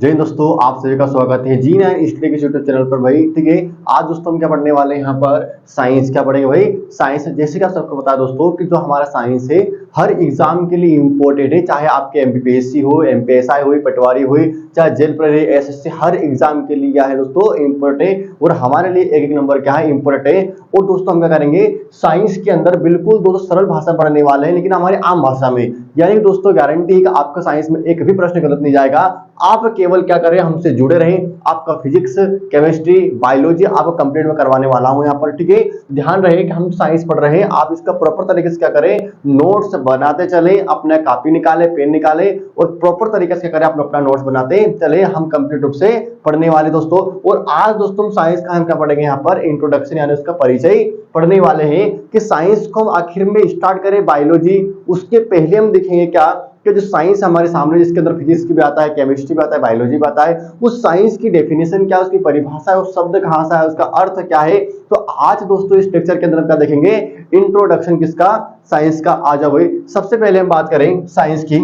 जय हिंद दोस्तों, आप सभी का स्वागत है जी ना हिस्ट्री के यूट्यूब चैनल पर भाई। ठीक है, आज दोस्तों हम क्या पढ़ने वाले हैं यहाँ पर साइंस। क्या पढ़ेंगे भाई? साइंस। जैसे कि आप सबको पता है दोस्तों कि जो हमारा साइंस है हर एग्जाम के लिए इंपॉर्टेंट है, चाहे आपके एमपीपीएससी हो, एमपीएसआई हो, पटवारी हो, चाहे जेल प्रहरी, एसएससी, हर एग्जाम के लिए क्या है दोस्तों इंपॉर्टेंट, और हमारे लिए एक एक नंबर क्या है इंपॉर्टेंट है। और दोस्तों हम क्या करेंगे साइंस के अंदर बिल्कुल दोस्तों सरल भाषा पढ़ने वाले हैं, लेकिन हमारे आम भाषा में। यानी दोस्तों गारंटी है कि आपका साइंस में एक भी प्रश्न गलत नहीं जाएगा। आप केवल क्या करें, हमसे जुड़े रहें। आपका फिजिक्स, केमिस्ट्री, बायोलॉजी आपको कंप्लीट में करवाने वाला हूं यहाँ पर। ठीक है, ध्यान रहे कि हम साइंस पढ़ रहे हैं, आप इसका प्रॉपर तरीके से क्या करें, नोट्स बनाते चले, अपना कॉपी निकाले, पेन निकाले, और प्रॉपर तरीके से क्या करें, अपना नोट्स बनाते चले। हम कंप्लीट रूप से पढ़ने वाले दोस्तों। और आज दोस्तों साइंस का हम क्या पढ़ेंगे यहाँ पर, इंट्रोडक्शन यानी उसका परिचय पढ़ने वाले हैं कि साइंस को हम आखिर में स्टार्ट करें बायोलॉजी। उसके पहले हम देखेंगे क्या कि जो साइंस हमारे सामने, जिसके अंदर फिजिक्स भी आता है, केमिस्ट्री भी आता है, बायोलॉजी भी आता है, उस साइंस की डेफिनेशन क्या है, उसकी परिभाषा है, उस शब्द कहां से है, उसका अर्थ क्या है। तो आज दोस्तों इस लेक्चर के अंदर हम क्या देखेंगे, इंट्रोडक्शन किसका, साइंस का। आ जाओ भाई, सबसे पहले हम बात करें साइंस की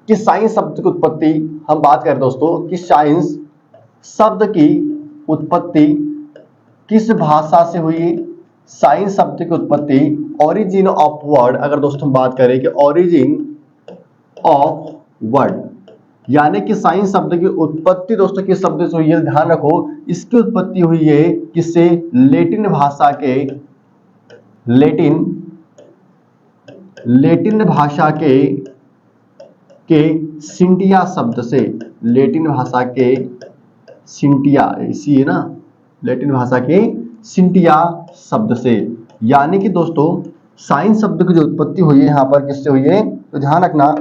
कि साइंस शब्द की उत्पत्ति हम बात करें दोस्तों कि साइंस शब्द की उत्पत्ति किस भाषा से हुई। साइंस शब्द की उत्पत्ति, ओरिजिन ऑफ वर्ड, अगर दोस्तों हम बात करें कि ओरिजिन ऑफ वर्ड, यानी कि साइंस शब्द की उत्पत्ति दोस्तों किस शब्द से हुई है, ध्यान रखो। इसकी उत्पत्ति हुई है किससे, लेटिन भाषा के, लेटिन भाषा के सिंटिया शब्द से। लेटिन भाषा के सिंटिया, इसी है ना, लेटिन भाषा के सिंटिया शब्द से। यानी कि दोस्तों साइंस शब्द की जो उत्पत्ति हुई है यहाँ पर किससे हुई है, तो ध्यान रखना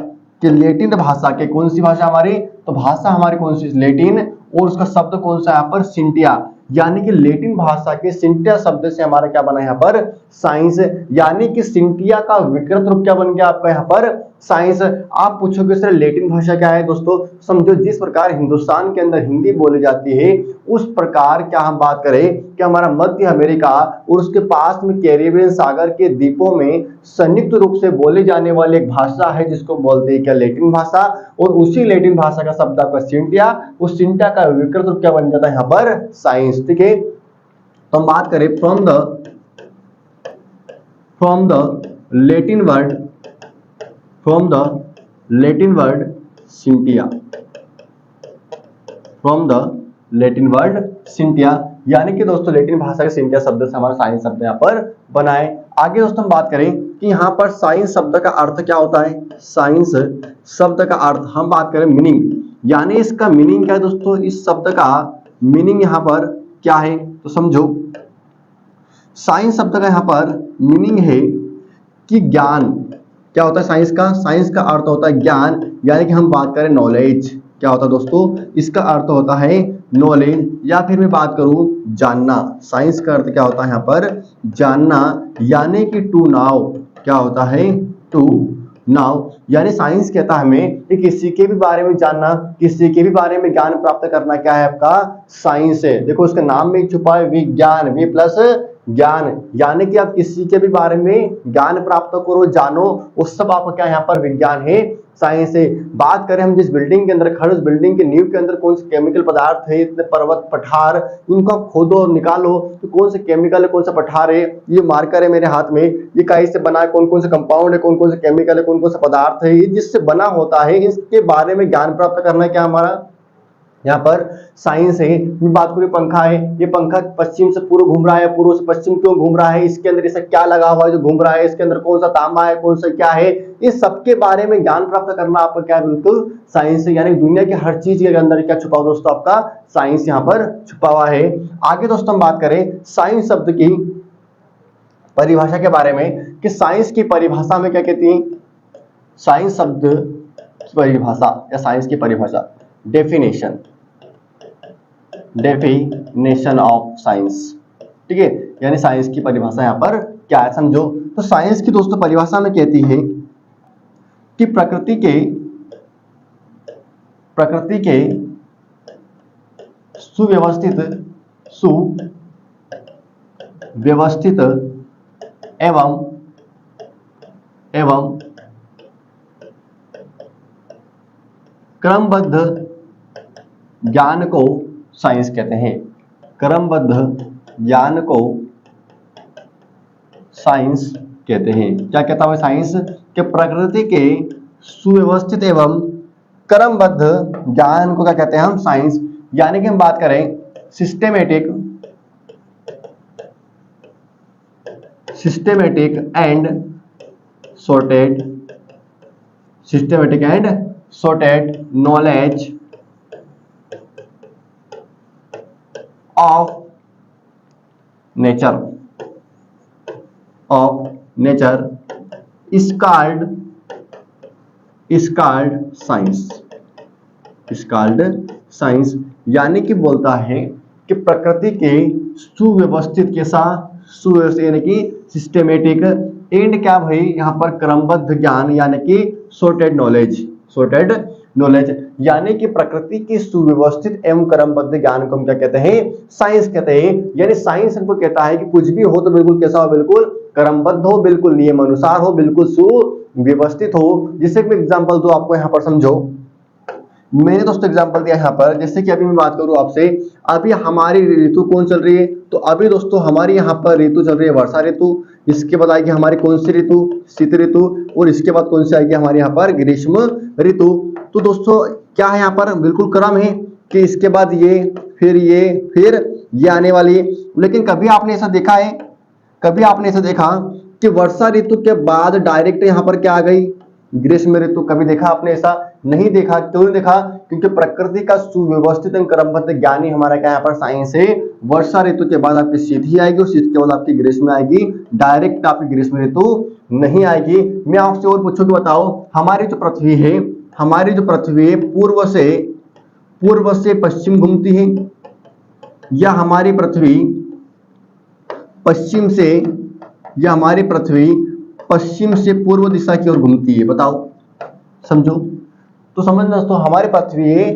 कि लेटिन भाषा के, कौन सी भाषा हमारी, तो भाषा हमारी कौन सी, लेटिन, और उसका शब्द कौन सा यहाँ पर, सिंटिया। यानी कि लेटिन भाषा के सिंटिया शब्द से हमारा क्या बना यहाँ पर, साइंस। यानी कि सिंटिया का विकृत रूप क्या बन गया आपका यहाँ पर, साइंस। आप पूछोगे सर लेटिन भाषा क्या है, दोस्तों समझो जिस प्रकार हिंदुस्तान के अंदर हिंदी बोली जाती है, उस प्रकार क्या हम बात करें कि हमारा मध्य अमेरिका और उसके पास में कैरिबियन सागर के द्वीपों में संयुक्त रूप से बोली जाने वाली एक भाषा है जिसको बोलते हैं क्या, लेटिन भाषा। और उसी लेटिन भाषा का शब्द आपका सिंटिया, उस सिंटिया का विकृत रूप क्या बन जाता है यहाँ पर, साइंस। ठीक है, तो हम बात करें from the Latin word, from the Latin word scientia, from the Latin word scientia. यानी कि दोस्तों लेटिन भाषा के सिंटिया शब्द से हमारा साइंस शब्द यहाँ पर बनाए। आगे दोस्तों हम बात करें कि यहाँ पर साइंस शब्द का अर्थ क्या होता है। साइंस शब्द का अर्थ हम बात करें मीनिंग, यानी इसका मीनिंग क्या है दोस्तों, इस शब्द का मीनिंग यहाँ पर क्या है, तो समझो साइंस शब्द का यहाँ पर मीनिंग है कि ज्ञान। क्या होता है साइंस का, साइंस का अर्थ होता है ज्ञान। यानी कि हम बात करें नॉलेज, क्या होता है दोस्तों, इसका अर्थ होता है नॉलेज, या फिर मैं बात करूं जानना। साइंस का अर्थ क्या होता है यहाँ पर, जानना। यानी कि टू नाउ, क्या होता है, टू नाउ। यानी साइंस कहता है हमें कि किसी के भी बारे में जानना, किसी के भी बारे में ज्ञान प्राप्त करना क्या है आपका, साइंस है। देखो उसके नाम में छुपा है विज्ञान, वी प्लस ज्ञान। यानी कि आप किसी के भी बारे में ज्ञान प्राप्त करो, जानो, वो सब आपका क्या यहाँ पर विज्ञान है, साइंस है। बात करें हम जिस बिल्डिंग के अंदर खड़े, उस बिल्डिंग के नींव के अंदर कौन से केमिकल पदार्थ है, इतने पर्वत पठार, इनको खोदो और निकालो तो कौन से केमिकल है, कौन सा पठार है। ये मार्कर है मेरे हाथ में, ये काई से बना है, कौन कौन से कंपाउंड है, कौन कौन से केमिकल है, कौन कौन सा पदार्थ है, ये जिससे बना होता है, इसके बारे में ज्ञान प्राप्त करना क्या हमारा यहाँ पर साइंस है। बात करें पंखा है, ये पंखा पश्चिम से पूर्व घूम रहा है, पूर्व से पश्चिम क्यों घूम रहा है, इसके अंदर ऐसा क्या लगा हुआ है जो घूम रहा है, इसके अंदर कौन सा तांबा है, कौन सा क्या है, इस सबके बारे में ज्ञान प्राप्त करना आपका क्या है, बिल्कुल साइंस है। यानी दुनिया की हर चीज के अंदर क्या छुपा हुआ दोस्तों, आपका साइंस यहाँ पर छुपा हुआ है। आगे दोस्तों हम बात करें साइंस शब्द की परिभाषा के बारे में कि साइंस की परिभाषा में क्या कहती है, साइंस शब्द की परिभाषा या साइंस की परिभाषा, डेफिनेशन, डेफिनेशन ऑफ साइंस। ठीक है, यानी साइंस की परिभाषा यहां पर क्या है समझो। तो साइंस की दोस्तों परिभाषा में कहती है कि प्रकृति के सुव्यवस्थित एवं क्रमबद्ध ज्ञान को साइंस कहते हैं। क्रमबद्ध ज्ञान को साइंस कहते हैं। क्या कहता है साइंस? कि प्रकृति के सुव्यवस्थित एवं क्रमबद्ध ज्ञान को क्या कहते हैं हम? साइंस। यानी कि हम बात करें systematic and sorted knowledge of nature is called science। यानी कि बोलता है कि प्रकृति के सुव्यवस्थित के साथ सुव्यवस्थित यानी कि सिस्टेमेटिक एंड क्या भाई यहाँ पर क्रमबद्ध ज्ञान यानी कि sorted knowledge यानी कि प्रकृति की सुव्यवस्थित एवं क्रमबद्ध ज्ञान को हम क्या कहते हैं? साइंस कहते हैं। यानी साइंस हमको कहता है कि कुछ भी हो तो बिल्कुल कैसा हो? बिल्कुल क्रमबद्ध हो, बिल्कुल नियम अनुसार हो, बिल्कुल सुव्यवस्थित हो। जैसे कि एग्जांपल दो आपको यहाँ पर समझो। मैंने दोस्तों एग्जांपल दिया यहाँ पर, जैसे कि अभी मैं बात करूँ आपसे, अभी हमारी ऋतु कौन चल रही है? तो अभी दोस्तों हमारी यहाँ पर ऋतु चल रही है वर्षा ऋतु। इसके बाद आएगी हमारी कौन सी ऋतु? शीत ऋतु। और इसके बाद कौन सी आएगी हमारे यहाँ पर? ग्रीष्म ऋतु। तो दोस्तों क्या है यहाँ पर? बिल्कुल क्रम है कि इसके बाद ये, फिर ये आने वाली है। लेकिन कभी आपने ऐसा देखा है, कभी आपने ऐसा देखा कि वर्षा ऋतु के बाद डायरेक्ट यहाँ पर क्या आ गई? ग्रीष्म ऋतु। कभी देखा आपने? ऐसा नहीं देखा। क्यों नहीं देखा? क्योंकि प्रकृति का सुव्यवस्थित एवं क्रमबद्ध ज्ञान ही हमारा क्या यहाँ पर साइंस है। वर्षा ऋतु के बाद आपकी शीत ही आएगी और शीत के बाद आपकी ग्रीष्म आएगी, डायरेक्ट आपकी ग्रीष्म ऋतु नहीं आएगी। मैं आपसे और पूछूं कि बताओ हमारी जो पृथ्वी है, पूर्व से पश्चिम घूमती है या हमारी पृथ्वी पश्चिम से पूर्व दिशा की ओर घूमती है? बताओ, समझो। तो समझना दोस्तों, हमारी पृथ्वी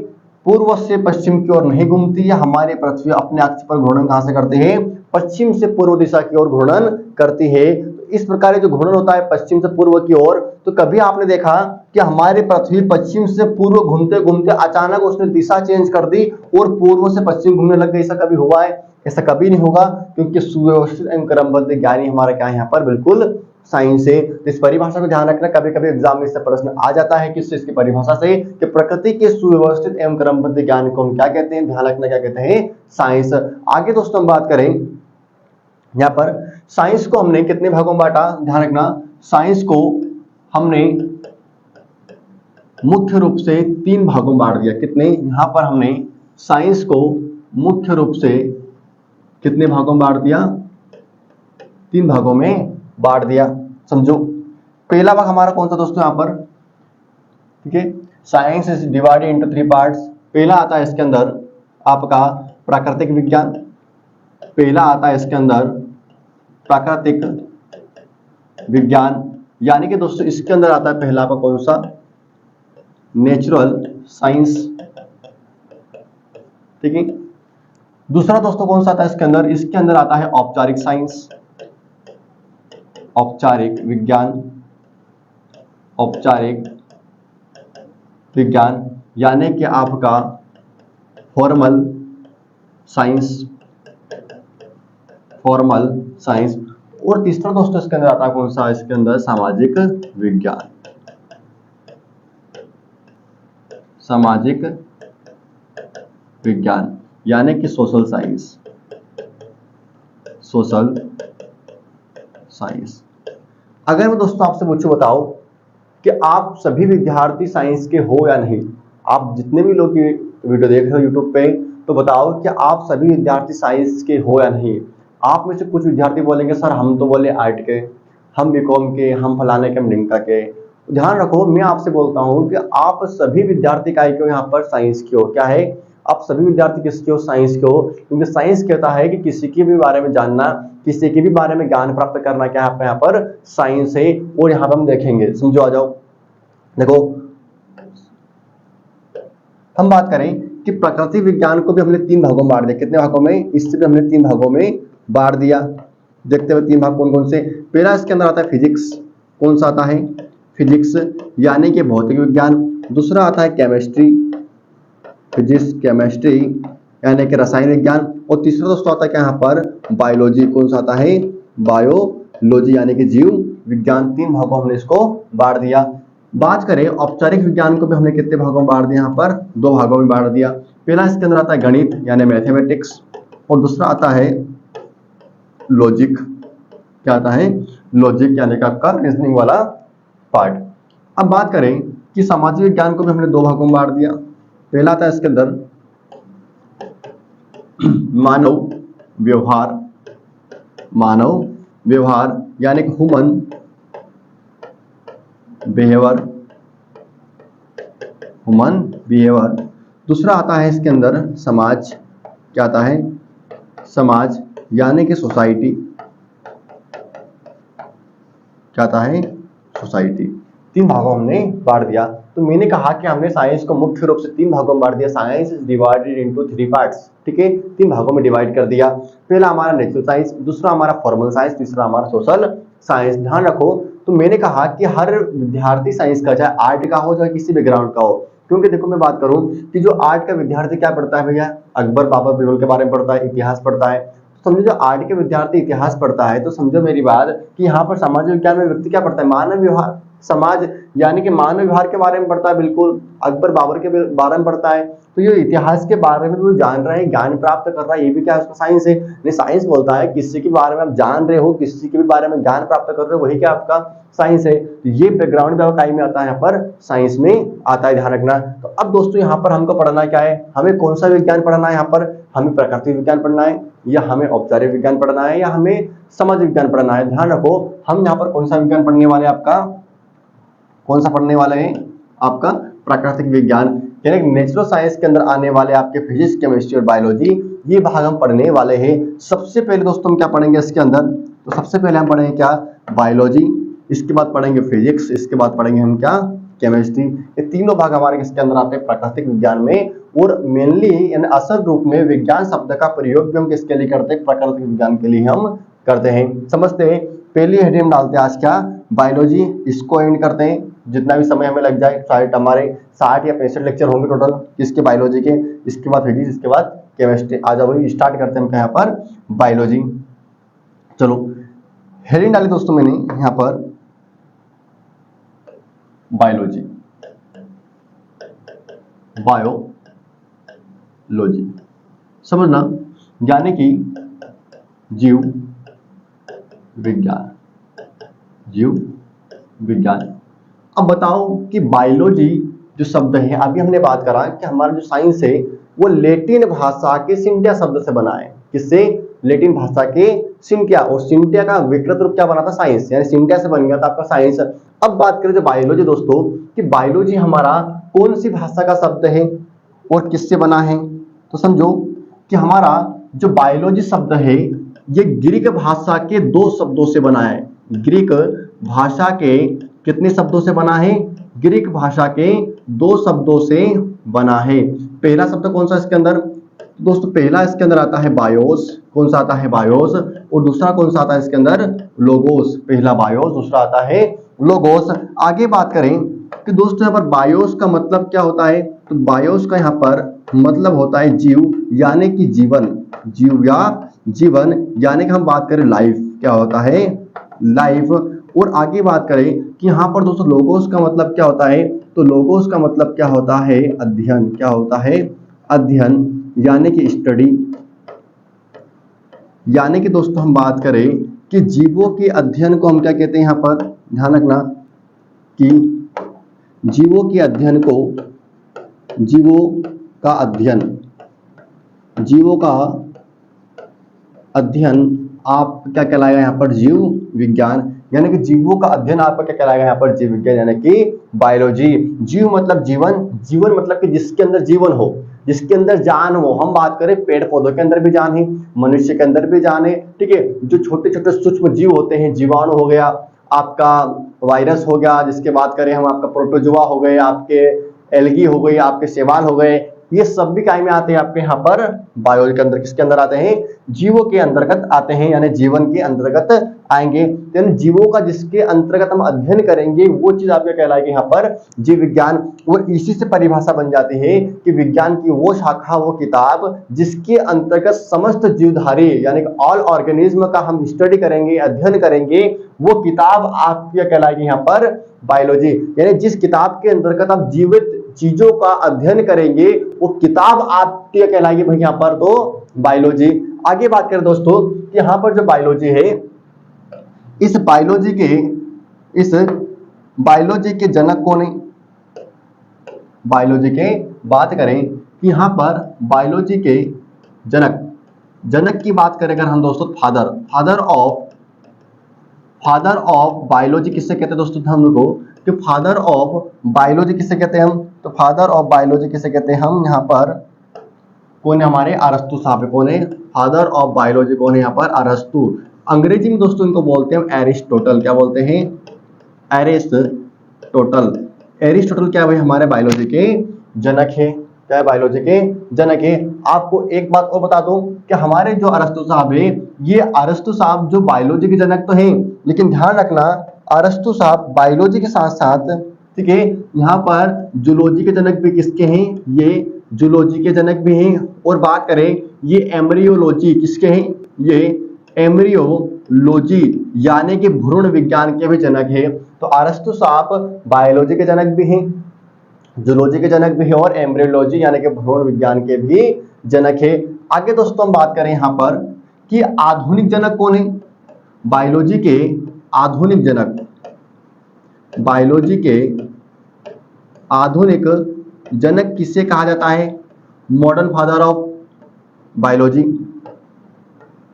पूर्व से पश्चिम की ओर नहीं घूमती है। हमारी पृथ्वी अपने अक्ष पर घूर्णन कहां से करते हैं? पश्चिम से पूर्व दिशा की ओर घूर्णन करती है। तो इस प्रकार जो घूर्णन होता है पश्चिम से पूर्व की ओर, तो कभी आपने देखा कि हमारी पृथ्वी पश्चिम से पूर्व घूमते घूमते अचानक उसने दिशा चेंज कर दी और पूर्व से पश्चिम घूमने लग गई? ऐसा कभी हुआ है? ऐसा कभी नहीं होगा, क्योंकि सुव्यवस्थित एवं क्रमबद्ध ज्ञानी हमारा क्या है यहाँ पर? बिल्कुल साइंस है। तो इस परिभाषा को ध्यान रखना, कभी कभी एग्जाम में इससे प्रश्न आ जाता है किससे? इसकी परिभाषा से, कि प्रकृति के सुव्यवस्थित एवं क्रमबद्ध ज्ञान को हम क्या कहते हैं? ध्यान रखना, क्या कहते हैं? साइंस। आगे दोस्तों हम बात करें, यहाँ पर साइंस को हमने कितने भागों में बांटा? ध्यान रखना, साइंस को हमने मुख्य रूप से 3 भागों में बांट दिया। कितने? यहाँ पर हमने साइंस को मुख्य रूप से कितने भागों में बांट दिया? 3 भागों में बांट दिया। समझो, पहला भाग हमारा कौन सा दोस्तों? यहाँ पर ठीक है, science is divided into 3 parts. पहला आता है इसके अंदर आपका प्राकृतिक विज्ञान। पहला आता है इसके अंदर प्राकृतिक विज्ञान, यानी कि दोस्तों इसके अंदर आता है पहला आपका कौन सा? Natural science. ठीक है। दूसरा दोस्तों कौन सा आता है इसके अंदर? इसके अंदर आता है औपचारिक साइंस, औपचारिक विज्ञान, यानी कि आपका फॉर्मल साइंस। और तीसरा दोस्तों इसके अंदर आता है कौन सा? इसके अंदर सामाजिक विज्ञान, यानी कि सोशल साइंस। अगर मैं दोस्तों आपसे पूछूं, बताओ कि आप सभी विद्यार्थी साइंस के हो या नहीं? आप जितने भी लोग ये वीडियो देख रहे हो यूट्यूब पे, तो बताओ कि आप सभी विद्यार्थी साइंस के हो या नहीं? आप में से कुछ विद्यार्थी बोलेंगे सर हम तो बोले आर्ट के, हम बीकॉम के, हम फलाने के, हम ढिमका के। ध्यान रखो, मैं आपसे बोलता हूं कि आप सभी विद्यार्थी काय के हो? यहाँ पर साइंस के हो। क्या है? आप सभी विद्यार्थी किसके हो? साइंस के हो। क्योंकि साइंस कहता है कि किसी के भी बारे में जानना, किसी के भी बारे में ज्ञान प्राप्त करना क्या है यहाँ पर? साइंस है। और यहाँ पर हम देखेंगे, समझो, आ जाओ। देखो, हम बात करें कि प्रकृति विज्ञान को भी हमने 3 भागों में बांट दिया। कितने भागों में? इससे भी हमने 3 भागों में बांट दिया। देखते हुए 3 भाग कौन कौन से? पहला इसके अंदर आता है फिजिक्स। कौन सा आता है? फिजिक्स, यानी कि भौतिक विज्ञान। दूसरा आता है केमिस्ट्री, फिजिक्स, केमिस्ट्री यानी कि रसायन विज्ञान, और तीसरा दोस्तों आता है क्या यहाँ पर बायोलॉजी। कौन सा आता है बायोलॉजी यानी कि जीव विज्ञान। 3 भागों हमने इसको बांट दिया। बात करें औपचारिक विज्ञान को भी हमने कितने भागों में बांट दिया, यहाँ पर 2 भागों में बांट दिया। पहला इसके अंदर आता है गणित यानी मैथमेटिक्स, और दूसरा आता है लॉजिक। क्या आता है लॉजिक यानी कि आपका रीजनिंग वाला पार्ट। अब बात करें कि सामाजिक विज्ञान को भी हमने 2 भागों में बांट दिया। पहला आता है इसके अंदर मानव व्यवहार यानी कि ह्यूमन बिहेवियर। दूसरा आता है इसके अंदर समाज। क्या आता है समाज यानी कि सोसाइटी। क्या आता है सोसाइटी। 3 भागों हमने बांट दिया। तो मैंने कहा कि हमने साइंस को मुख्य रूप से 3 भागों में बांट दिया। Science is divided into 3 parts. ठीक है, 3 भागों में डिवाइड कर दिया। पहला हमारा नेचुरल साइंस, दूसरा हमारा फॉर्मल साइंस, तीसरा हमारा सोशल साइंस। ध्यान रखो, तो मैंने कहा कि हर विद्यार्थी साइंस का, चाहे आर्ट का हो चाहे किसी बैकग्राउंड का हो, क्योंकि देखो मैं बात करूं कि जो आर्ट का विद्यार्थी क्या पढ़ता है भैया, अकबर बाबर बिरबल के बारे में पढ़ता है, इतिहास पढ़ता है। समझो जो आर्ट के विद्यार्थी इतिहास पढ़ता है, तो समझो मेरी बात कि यहाँ पर सामाजिक विज्ञान में व्यक्ति क्या पढ़ता है, मानव व्यवहार समाज यानी कि मानव व्यवहार के बारे में पढ़ता है, बिल्कुल अकबर बाबर के बारे में पढ़ता है। तो ये इतिहास के बारे में भी वो जान रहा है, ज्ञान प्राप्त कर रहा है, ये भी क्या है उसका साइंस है। नहीं, साइंस बोलता है किसी के बारे में आप जान रहे हो, किसी के भी बारे में ज्ञान प्राप्त कर रहे हो, वही क्या आपका साइंस है। तो ये बैकग्राउंड में आता है, यहाँ पर साइंस में आता है, ध्यान रखना। तो अब दोस्तों यहाँ पर हमको पढ़ना क्या है, हमें कौन सा विज्ञान पढ़ना है, यहाँ पर हमें प्राकृतिक विज्ञान पढ़ना है, या हमें औपचारिक विज्ञान पढ़ना है, या हमें समाज विज्ञान पढ़ना है। ध्यान रखो, हम यहाँ पर कौन सा विज्ञान पढ़ने वाले, आपका कौन सा पढ़ने वाले हैं, आपका प्राकृतिक विज्ञान यानी नेचुरल साइंस के अंदर आने वाले आपके फिजिक्स, केमिस्ट्री और बायोलॉजी, ये भाग हम पढ़ने वाले हैं। सबसे पहले दोस्तों हम क्या पढ़ेंगे इसके अंदर, तो सबसे पहले हम पढ़ेंगे क्या बायोलॉजी, इसके बाद पढ़ेंगे फिजिक्स, इसके बाद पढ़ेंगे हम क्या केमिस्ट्री। ये तीनों भाग हमारे इसके अंदर आते हैं प्राकृतिक विज्ञान में। और मेनली यानी असल रूप में विज्ञान शब्द का प्रयोग भी हम किसके लिए करते हैं, प्राकृतिक विज्ञान के लिए हम करते हैं। समझते हैं, पहली हेडिंग हम डालते हैं आज क्या बायोलॉजी, इसको एंड करते हैं। जितना भी समय हमें लग जाए, शायद हमारे 60 या 65 लेक्चर होंगे टोटल किसके बायोलॉजी के, इसके बाद फिजिक्स, इसके बाद केमिस्ट्री। आ जाओ भाई स्टार्ट करते हैं हम यहाँ पर बायोलॉजी। चलो हेडिंग डाली दोस्तों मैंने यहाँ पर बायोलॉजी, बायोलॉजी समझना यानी कि जीव विज्ञान, जीव विज्ञान। अब बताओ कि बायोलॉजी जो शब्द है, अभी हमने बात करा कि हमारा जो साइंस है वो लैटिन भाषा के सिंटिया शब्द से बना है। किससे, लैटिन भाषा के सिंटिया, और सिंटिया का विकृत रूप क्या बना था, साइंस, यानी सिंटिया से बन गया था आपका साइंस। अब बात करें जो बायोलॉजी दोस्तों, कि बायोलॉजी हमारा कौन सी भाषा का शब्द है और किससे बना है। तो समझो कि हमारा जो बायोलॉजी शब्द है ये ग्रीक भाषा के 2 शब्दों से बना है। ग्रीक भाषा के कितने शब्दों से बना है, ग्रीक भाषा के 2 शब्दों से बना है। पहला शब्द कौन सा इसके अंदर दोस्तों, पहला इसके अंदर आता है बायोस। कौन सा आता है बायोस, और दूसरा कौन सा आता है इसके अंदर लोगोस। पहला बायोस, दूसरा आता है लोगोस। आगे बात करें कि दोस्तों यहाँ पर बायोस का मतलब क्या होता है, तो बायोस का यहाँ पर मतलब होता है जीव यानी कि जीवन, जीव या जीवन यानी कि हम बात करें लाइफ, क्या होता है लाइफ। और आगे बात करें कि यहाँ पर दोस्तों लोगोस का मतलब क्या होता है, तो लोगोस का मतलब क्या होता है अध्ययन, क्या होता है अध्ययन यानी कि स्टडी। यानी कि दोस्तों हम बात करें कि जीवों के अध्ययन को हम क्या कहते हैं, यहाँ पर ध्यान रखना कि जीवों के अध्ययन को, जीवों का अध्ययन, जीवों का अध्ययन आप क्या कहलाएगा यहाँ पर जीव विज्ञान। यानी कि जीवों का अध्ययन आपका क्या कहलाएगा यहाँ पर जीव विज्ञान यानी कि बायोलॉजी। जीव मतलब जीवन, जीवन मतलब कि जिसके अंदर जीवन हो, जिसके अंदर जान हो। हम बात करें पेड़ पौधों के अंदर भी जान है, मनुष्य के अंदर भी जान है, ठीक है। जो छोटे छोटे सूक्ष्म जीव होते हैं, जीवाणु हो गया, आपका वायरस हो गया, जिसके बात करें हम आपका प्रोटोजोआ हो गए, आपके एल्गी हो गई, आपके शैवाल हो गए, ये सब भी काय में आते हैं आपके यहाँ पर बायोलॉजी के अंदर। किसके अंदर आते हैं, जीवों के अंतर्गत आते हैं, यानी जीवन के अंतर्गत आएंगे, यानी जीवों का जिसके अंतर्गत हम अध्ययन करेंगे वो चीज आपका कहलाएगी यहाँ पर जीव विज्ञान। वो इसी से परिभाषा बन जाती है कि विज्ञान की वो शाखा, वो किताब जिसके अंतर्गत समस्त जीवधारी यानी कि ऑल ऑर्गेनिज्म का हम स्टडी करेंगे, अध्ययन करेंगे, वो किताब आपकी कहलाएगी यहाँ पर बायोलॉजी। यानी जिस किताब के अंतर्गत आप जीवित चीजों का अध्ययन करेंगे वो किताब आपकी कहलाएगी भाई यहाँ पर तो बायोलॉजी। आगे बात करें दोस्तों कि यहाँ पर जो बायोलॉजी है, इस बायोलॉजी के जनक कौन है? बायोलॉजी के बात करें कि यहाँ पर बायोलॉजी के जनक की बात करें अगर हम दोस्तों, फादर ऑफ बायोलॉजी किससे कहते हैं दोस्तों हम लोग को? कि फादर ऑफ बायोलॉजी किससे कहते हैं हम? तो फादर ऑफ बायोलॉजी किससे कहते हैं हम? यहाँ पर कौन है? हमारे अरस्तु साहब। कौन है फादर ऑफ बायोलॉजी? कौन है यहाँ पर? अरस्तु। अंग्रेजी में दोस्तों इनको बोलते हैं एरिस्टोटल। क्या बोलते हैं? एरिस्टोटल। एरिस्टोटल क्या भाई? हमारे बायोलॉजी के जनक है। क्या है? बायोलॉजी के जनक है। आपको एक बात और बता दूं कि हमारे जो अरस्तु साहब है, ये अरस्तु साहब जो बायोलॉजी के जनक तो हैं, लेकिन ध्यान रखना अरस्तु साहब बायोलॉजी के साथ साथ, ठीक है, यहाँ पर जूलॉजी के जनक भी किसके हैं? ये जूलॉजी के जनक भी हैं। और बात करें ये एम्ब्रियोलॉजी किसके हैं? ये एम्ब्रियोलॉजी यानी कि भ्रूण विज्ञान के भी जनक है। तो अरस्तु साहब बायोलॉजी के जनक भी हैं, जूलॉजी के जनक भी है और एम्ब्रियोलॉजी यानी कि भ्रूण विज्ञान के भी जनक है। आगे दोस्तों हम बात करें यहाँ पर कि आधुनिक जनक कौन है? बायोलॉजी के आधुनिक जनक, बायोलॉजी के आधुनिक जनक किसे कहा जाता है? Modern father of biology,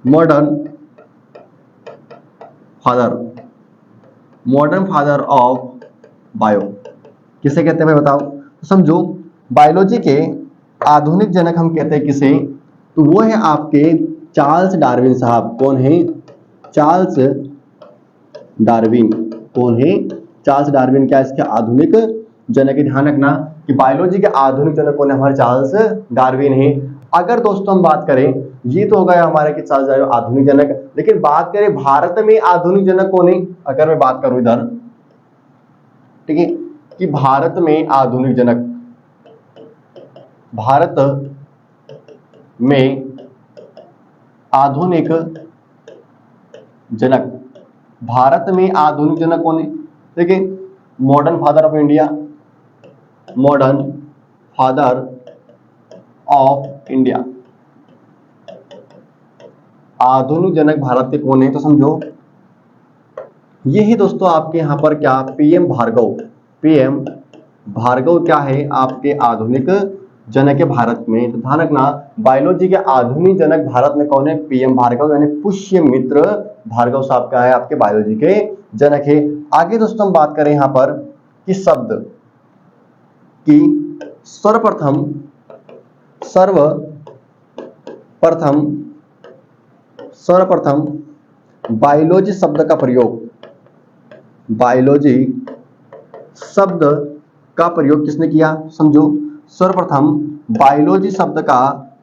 modern father of bio किसे कहते हैं भाई बताओ? तो समझो बायोलॉजी के आधुनिक जनक हम कहते हैं किसे? तो वो है आपके चार्ल्स डार्विन साहब। कौन है? Charles Darwin. कौन है? चार्ल्स डार्विन क्या इसके आधुनिक जनक है। ध्यान रखना कि बायोलॉजी के आधुनिक जनक कौन है? हमारे चार्ल्स डार्विन है। अगर दोस्तों हम बात करें, ये तो हो गया हमारे कि चार्ल्स डार्विन आधुनिक जनक, लेकिन बात करें भारत में आधुनिक जनक कौन है? अगर मैं बात करूं इधर, ठीक है, कि भारत में आधुनिक जनक, भारत में आधुनिक जनक, भारत में आधुनिक जनक कौन है? ठीक है, modern father of India, modern father of India, आधुनिक जनक भारत के कौन है? तो समझो यही दोस्तों आपके यहां पर क्या पीएम भार्गव, पीएम भार्गव क्या है? आपके आधुनिक जनक है भारत में। तो ध्यान रखना बायोलॉजी के आधुनिक जनक भारत में कौन है? पीएम भार्गव यानी पुष्यमित्र भार्गव साहब का है आपके बायोलॉजी के जनक है। आगे दोस्तों हम बात करें यहां पर कि शब्द की सर्वप्रथम बायोलॉजी शब्द का प्रयोग, बायोलॉजी शब्द का प्रयोग किसने किया? समझो सर्वप्रथम बायोलॉजी शब्द का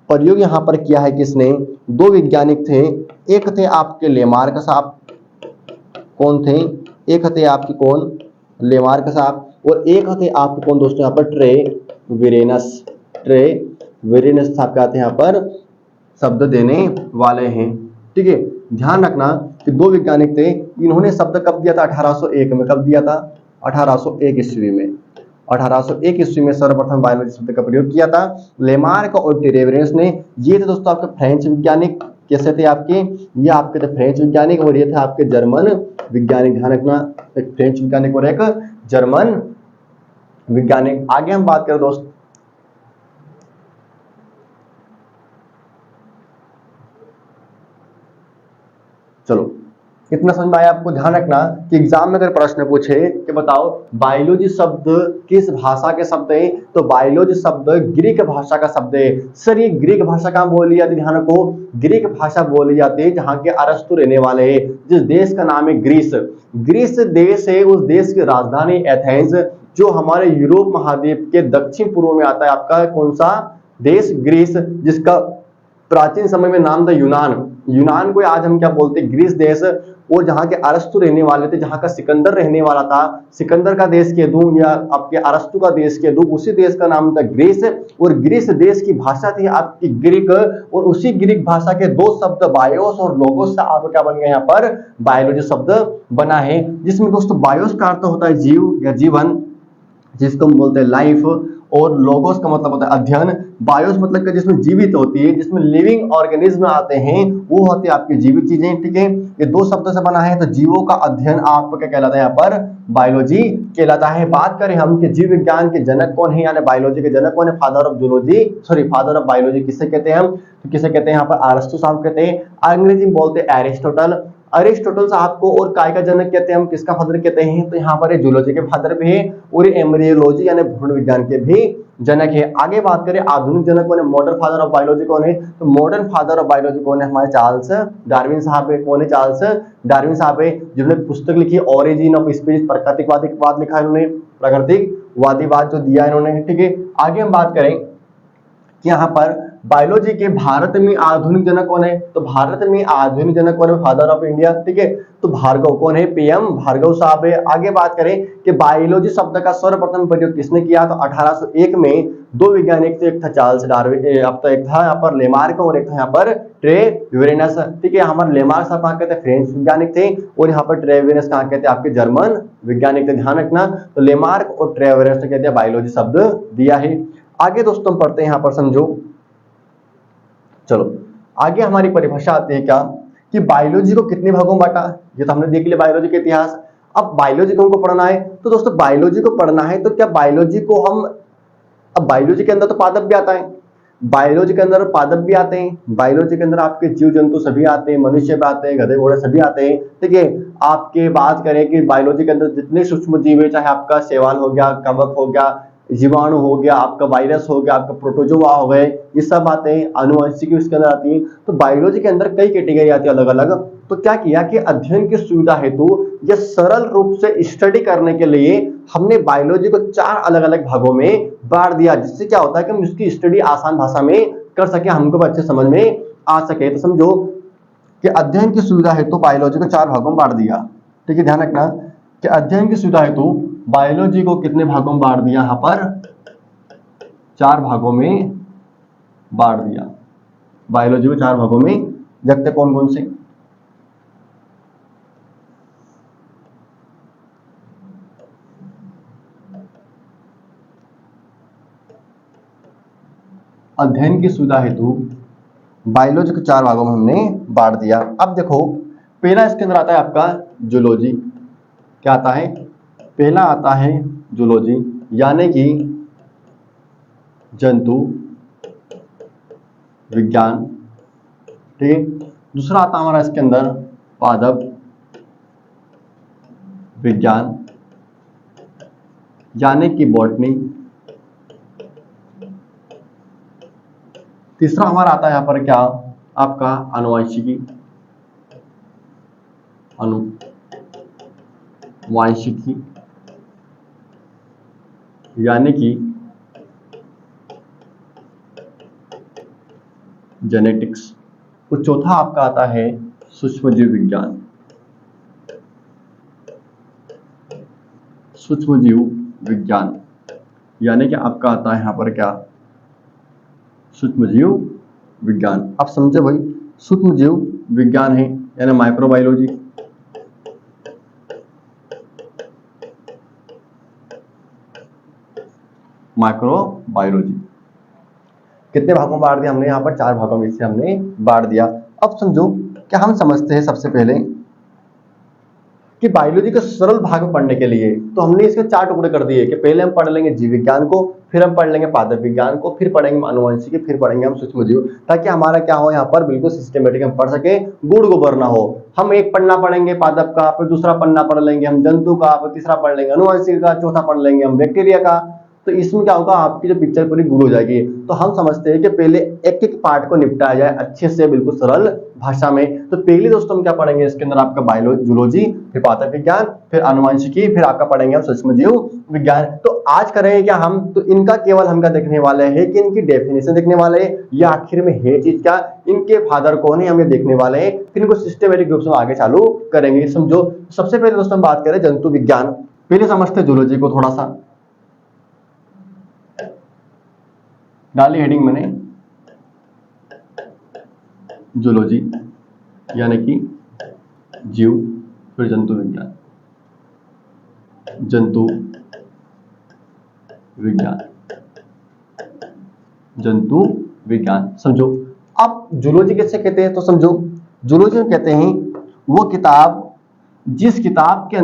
प्रयोग यहां पर किया है किसने? दो वैज्ञानिक थे। एक थे आपके लेमार्क साहब। कौन थे? एक थे आपके कौन? लेमार्क साहब। और एक थे आपके कौन दोस्तों यहाँ पर? ट्रेवेरेनस साहब क्या थे यहाँ पर? शब्द देने वाले हैं। ठीक है, ध्यान रखना कि दो वैज्ञानिक थे। इन्होंने शब्द कब दिया था? 1801 में। कब दिया था? 1801 ईस्वी में। 1801 ईस्वी में सर्वप्रथम बायोलॉजी शब्द का प्रयोग किया था लेमार्क और ट्रेवेरेनस ने। ये थे दोस्तों आपके फ्रेंच वैज्ञानिक। कैसे थे आपके? ये आपके थे फ्रेंच वैज्ञानिक और ये थे आपके जर्मन वैज्ञानिक। ध्यान रखना, एक फ्रेंच वैज्ञानिक और एक जर्मन वैज्ञानिक। आगे हम बात करें दोस्त, चलो इतना समझ में आया आपको? ध्यान रखना कि एग्जाम में अगर प्रश्न पूछे कि बताओ बायोलॉजी शब्द किस भाषा के शब्द है, तो बायोलॉजी शब्द ग्रीक भाषा का शब्द है। सर ये ग्रीक भाषा कहाँ बोली जाती है? ध्यान रखो, ग्रीक भाषा बोली जाती है जहाँ के अरस्तु रहने वाले हैं, जिस देश का नाम है ग्रीस। ग्रीस देश है, उस देश की राजधानी एथेंस, जो हमारे यूरोप महाद्वीप के दक्षिण पूर्व में आता है। आपका कौन सा देश? ग्रीस, जिसका प्राचीन समय में नाम था यूनान। यूनान को आज हम क्या बोलते हैं, ग्रीस देश, और जहाँ के अरस्तु रहने वाले थे, जहाँ का सिकंदर रहने वाला था, सिकंदर का देश कह दूं या आपके अरस्तु का देश कह दूं, उसी देश का नाम था ग्रीस। और ग्रीस देश की भाषा थी आपकी ग्रीक, और उसी ग्रीक भाषा के दो शब्द बायोस और लोगोस से आप क्या बन गए यहाँ पर बायोलॉजी शब्द बना है, जिसमें दोस्तों बायोस का अर्थ होता है जीव या जीवन, जिसको हम बोलते हैं लाइफ, और लोगोस का मतलब होता है अध्ययन। बायोस मतलब कि जिसमें जीवित होती है, जिसमें लिविंग ऑर्गेनिज्म आते हैं, वो होती है आपकी जीवित चीजें, ठीक है। ये दो शब्दों से बना है, तो जीवों का अध्ययन आपको क्या कहलाता है यहाँ पर बायोलॉजी कहलाता है। बात करें हम कि जीव विज्ञान के जनक कौन है, यानी बायोलॉजी के जनक कौन है, father of zoology, sorry father of biology किसे कहते हैं हम, तो किसे कहते हैं यहाँ पर अरस्तु साहब कहते हैं, अंग्रेजी में बोलते हैं एरिस्टोटल। अरिस्टोटल साहब को और काय का जनक कहते हैं हम, किसका फादर कहते हैं, तो यहाँ पर जूलॉजी के फादर भी है, और एम्ब्रियोलॉजी यानी भ्रूण विज्ञान के भी जनक है। आगे बात करें आधुनिक जनक कौन है, मॉडर्न फादर ऑफ बायोलॉजी कौन है, तो मॉडर्न फादर ऑफ बायोलॉजी कौन है, हमारे चार्ल्स डार्विन साहब है। कौन है, चार्ल्स डार्विन साहब है, जिन्होंने पुस्तक लिखी ओरिजिन ऑफ स्पीशीज, प्राकृतिकवाद लिखा इन्होंने, प्राकृतिकवादीवाद जो दिया इन्होंने, ठीक है। आगे हम बात करें कि यहाँ पर बायोलॉजी के भारत में आधुनिक जनक कौन है, तो भारत में आधुनिक जनक कौन है, फादर ऑफ इंडिया, ठीक है, तो भार्गव कौन है, पीएम भार्गव साहब है। आगे बात करें कि बायोलॉजी शब्द का सर्वप्रथम प्रयोग किसने किया, तो 1801 में दो वैज्ञानिक थे, एक था चार्ल्स डार्विन, अब तो एक था यहाँ पर लेमार्क और एक था यहाँ पर ट्रे यूरेनस, ठीक है। हमारे लेमार्क साहब कहाँ कहते हैं, फ्रेंच वैज्ञानिक थे, और यहाँ पर ट्रे यूरेनस कहाँ कहते हैं, आपके जर्मन वैज्ञानिक थे, ध्यान रखना। तो लेमार्क और ट्रे यूरेनस ने कहते हैं बायोलॉजी शब्द दिया है। आगे दोस्तों हम पढ़ते हैं यहाँ पर, समझो, चलो आगे हमारी परिभाषा आती है क्या, कि बायोलॉजी को कितने भागों में बांटा, ये तो हमने देख लिया बायोलॉजी का इतिहास। अब बायोलॉजी को हमको पढ़ना है, तो दोस्तों बायोलॉजी को पढ़ना है तो क्या बायोलॉजी को हम, अब बायोलॉजी के अंदर तो पादप भी आता है, बायोलॉजी के अंदर पादप भी आते हैं, बायोलॉजी के अंदर आपके जीव जंतु सभी आते हैं, मनुष्य भी आते हैं, गधे घोड़े सभी आते हैं, ठीक है। आपके बात करें कि बायोलॉजी के अंदर जितने सूक्ष्म जीव है, चाहे आपका शैवाल हो गया, कवक हो गया, जीवाणु हो गया, आपका वायरस हो गया, आपका प्रोटोजोआ हो गए, ये सब आते हैं, आनुवंशिकी इसके अंदर आती है। तो बायोलॉजी के अंदर कई कैटेगरी आती है अलग अलग। तो क्या किया कि अध्ययन की सुविधा हेतु या सरल रूप से स्टडी करने के लिए हमने बायोलॉजी को 4 अलग अलग भागों में बांट दिया, जिससे क्या होता है कि हम इसकी स्टडी आसान भाषा में कर सके, हमको अच्छे समझ में आ सके। तो समझो कि अध्ययन की सुविधा हेतु बायोलॉजी को 4 भागों में बांट दिया, ठीक है। ध्यान रखना कि अध्ययन की सुविधा हेतु बायोलॉजी को कितने भागों में बांट दिया, यहाँ पर 4 भागों में बांट दिया। बायोलॉजी को 4 भागों में, देखते कौन कौन से। अध्ययन की सुविधा हेतु बायोलॉजी को 4 भागों में हमने बांट दिया। अब देखो पहला इसके अंदर आता है आपका जूलॉजी। क्या आता है, पहला आता है जूलॉजी, यानी कि जंतु विज्ञान, ठीक है। दूसरा आता हमारा इसके अंदर पादप विज्ञान, यानी कि बॉटनी। तीसरा हमारा आता है यहाँ पर क्या, आपका आनुवंशिकी, आनुवंशिकी यानी कि जेनेटिक्स। और चौथा आपका आता है सूक्ष्मजीव विज्ञान, सूक्ष्मजीव विज्ञान, यानी कि आपका आता है यहाँ पर क्या, सूक्ष्मजीव विज्ञान। आप समझे भाई, सूक्ष्मजीव विज्ञान है यानी माइक्रोबायोलॉजी। माइक्रोबायोलॉजी कितने भागों में बांट दिया हमने, यहाँ पर 4 भागों में इसे हमने बांट दिया। अब समझो क्या हम समझते हैं सबसे पहले कि बायोलॉजी के सरल भाग पढ़ने के लिए तो हमने इसके 4 टुकड़े कर दिए कि पहले हम पढ़ लेंगे जीव विज्ञान को, फिर हम पढ़ लेंगे पादप विज्ञान को, फिर पढ़ेंगे आनुवंशिकी, फिर पढ़ेंगे हम सूक्ष्मजीव, ताकि हमारा क्या हो यहाँ पर बिल्कुल सिस्टमेटिक हम पढ़ सके, गुड़ गोबर ना हो। हम एक पन्ना पढ़ेंगे पादप का, फिर दूसरा पन्ना पढ़ लेंगे हम जंतु का, फिर तीसरा पढ़ लेंगे आनुवंशिकी का, चौथा पढ़ लेंगे हम बैक्टीरिया का। तो इसमें क्या होगा, आपकी जो पिक्चर पूरी गुड़ हो जाएगी। तो हम समझते हैं कि पहले एक एक पार्ट को निपटाया जाए अच्छे से, बिल्कुल सरल भाषा में। तो पहले दोस्तों हम क्या पढ़ेंगे, इसके अंदर आपका बायोलॉजी, फिर पादप विज्ञान, फिर आनुवंशिकी, फिर आपका पढ़ेंगे हम सूक्ष्मजीव विज्ञान। तो आज करेंगे क्या हम, तो इनका केवल हम क्या देखने वाले हैं कि इनकी डेफिनेशन देखने वाले हैं, या आखिर में है चीज क्या, इनके फादर कौन है हम ये देखने वाले हैं, फिर इनको सिस्टमेटिक रूप से आगे चालू करेंगे। समझो, सबसे पहले दोस्तों हम बात करें जंतु विज्ञान। पहले समझते जूलॉजी को, थोड़ा सा डाली हेडिंग मैंने जूलॉजी यानी कि जीव, फिर जंतु विज्ञान, जंतु विज्ञान, जंतु विज्ञान। समझो, अब जूलॉजी कैसे कहते हैं, तो समझो जूलॉजी में कहते हैं वो किताब जिस किताब के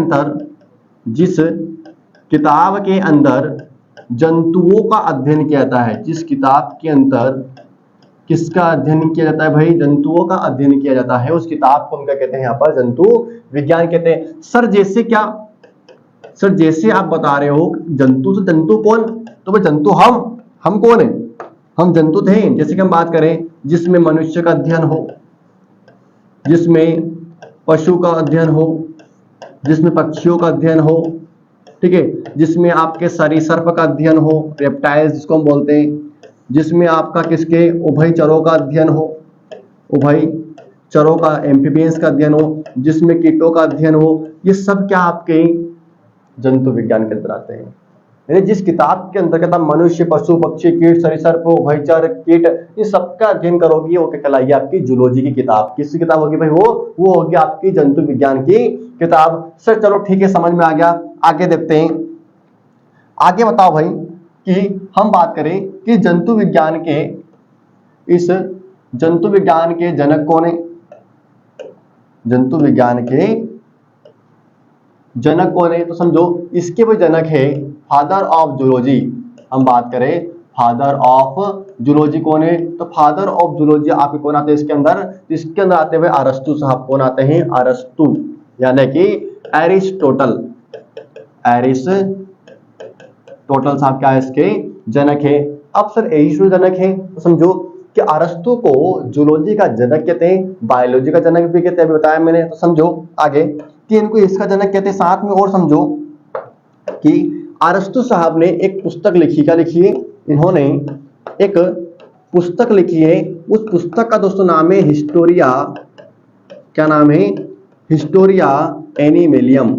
अंदर जंतुओं का अध्ययन किया जाता है, जिस किताब के अंदर किसका अध्ययन किया जाता है भाई, जंतुओं का अध्ययन किया जाता है, उस किताब को हम क्या कहते हैं यहाँ पर, जंतु विज्ञान कहते हैं। सर जैसे क्या, सर जैसे आप बता रहे हो जंतु, तो जंतु कौन, तो भाई जंतु हम कौन है, हम जंतु थे। जैसे कि हम बात करें जिसमें मनुष्य का अध्ययन हो, जिसमें पशु का अध्ययन हो, जिसमें पक्षियों का अध्ययन हो, ठीक है, जिसमें आपके सरीसृप का अध्ययन हो, रेप्टाइल्स जिसको हम बोलते हैं, जिसमें आपका किसके उभयचरों का अध्ययन हो, उभयचरों का एम्फीबियंस का अध्ययन हो, जिसमें कीटों का अध्ययन हो, ये सब क्या आपके जंतु विज्ञान के अंदर आते हैं। यानी जिस किताब के अंतर्गत आप मनुष्य, पशु, पक्षी, कीट, सरीसृप, उभयचर, कीट, इन सबका अध्ययन करोगी, वो क्या कहलाएगी आपकी जूलॉजी की किताब। किसकी किताब होगी भाई, वो होगी आपकी जंतु विज्ञान की किताब। सर चलो ठीक है, समझ में आ गया, आगे देखते हैं। आगे बताओ भाई कि हम बात करें कि जंतु विज्ञान के, इस जंतु विज्ञान के जनक कौन है, जंतु विज्ञान के जनक कौन है, तो समझो इसके वो जनक है फादर ऑफ जूलॉजी। हम बात करें फादर ऑफ जूलॉजी कौन है, तो फादर ऑफ जूलॉजी आपके कौन आते हैं इसके अंदर, इसके अंदर आते हुए अरस्तु साहब। कौन आते हैं, अरस्तु, यानी कि एरिस्टोटल, एरिस्टोटल साहब क्या है इसके जनक है। अब सर एरिस्टोटल जनक है, तो समझो कि अरस्तु को जूलॉजी का जनक कहते हैं, बायोलॉजी का जनक भी कहते हैं, अभी बताया मैंने। तो समझो आगे कि इनको इसका जनक कहते हैं। साथ में और समझो कि अरस्तु साहब ने एक पुस्तक लिखी, क्या लिखी है, इन्होंने एक पुस्तक लिखी है। उस पुस्तक का दोस्तों नाम है हिस्टोरिया, क्या नाम है, हिस्टोरिया एनिमेलियम,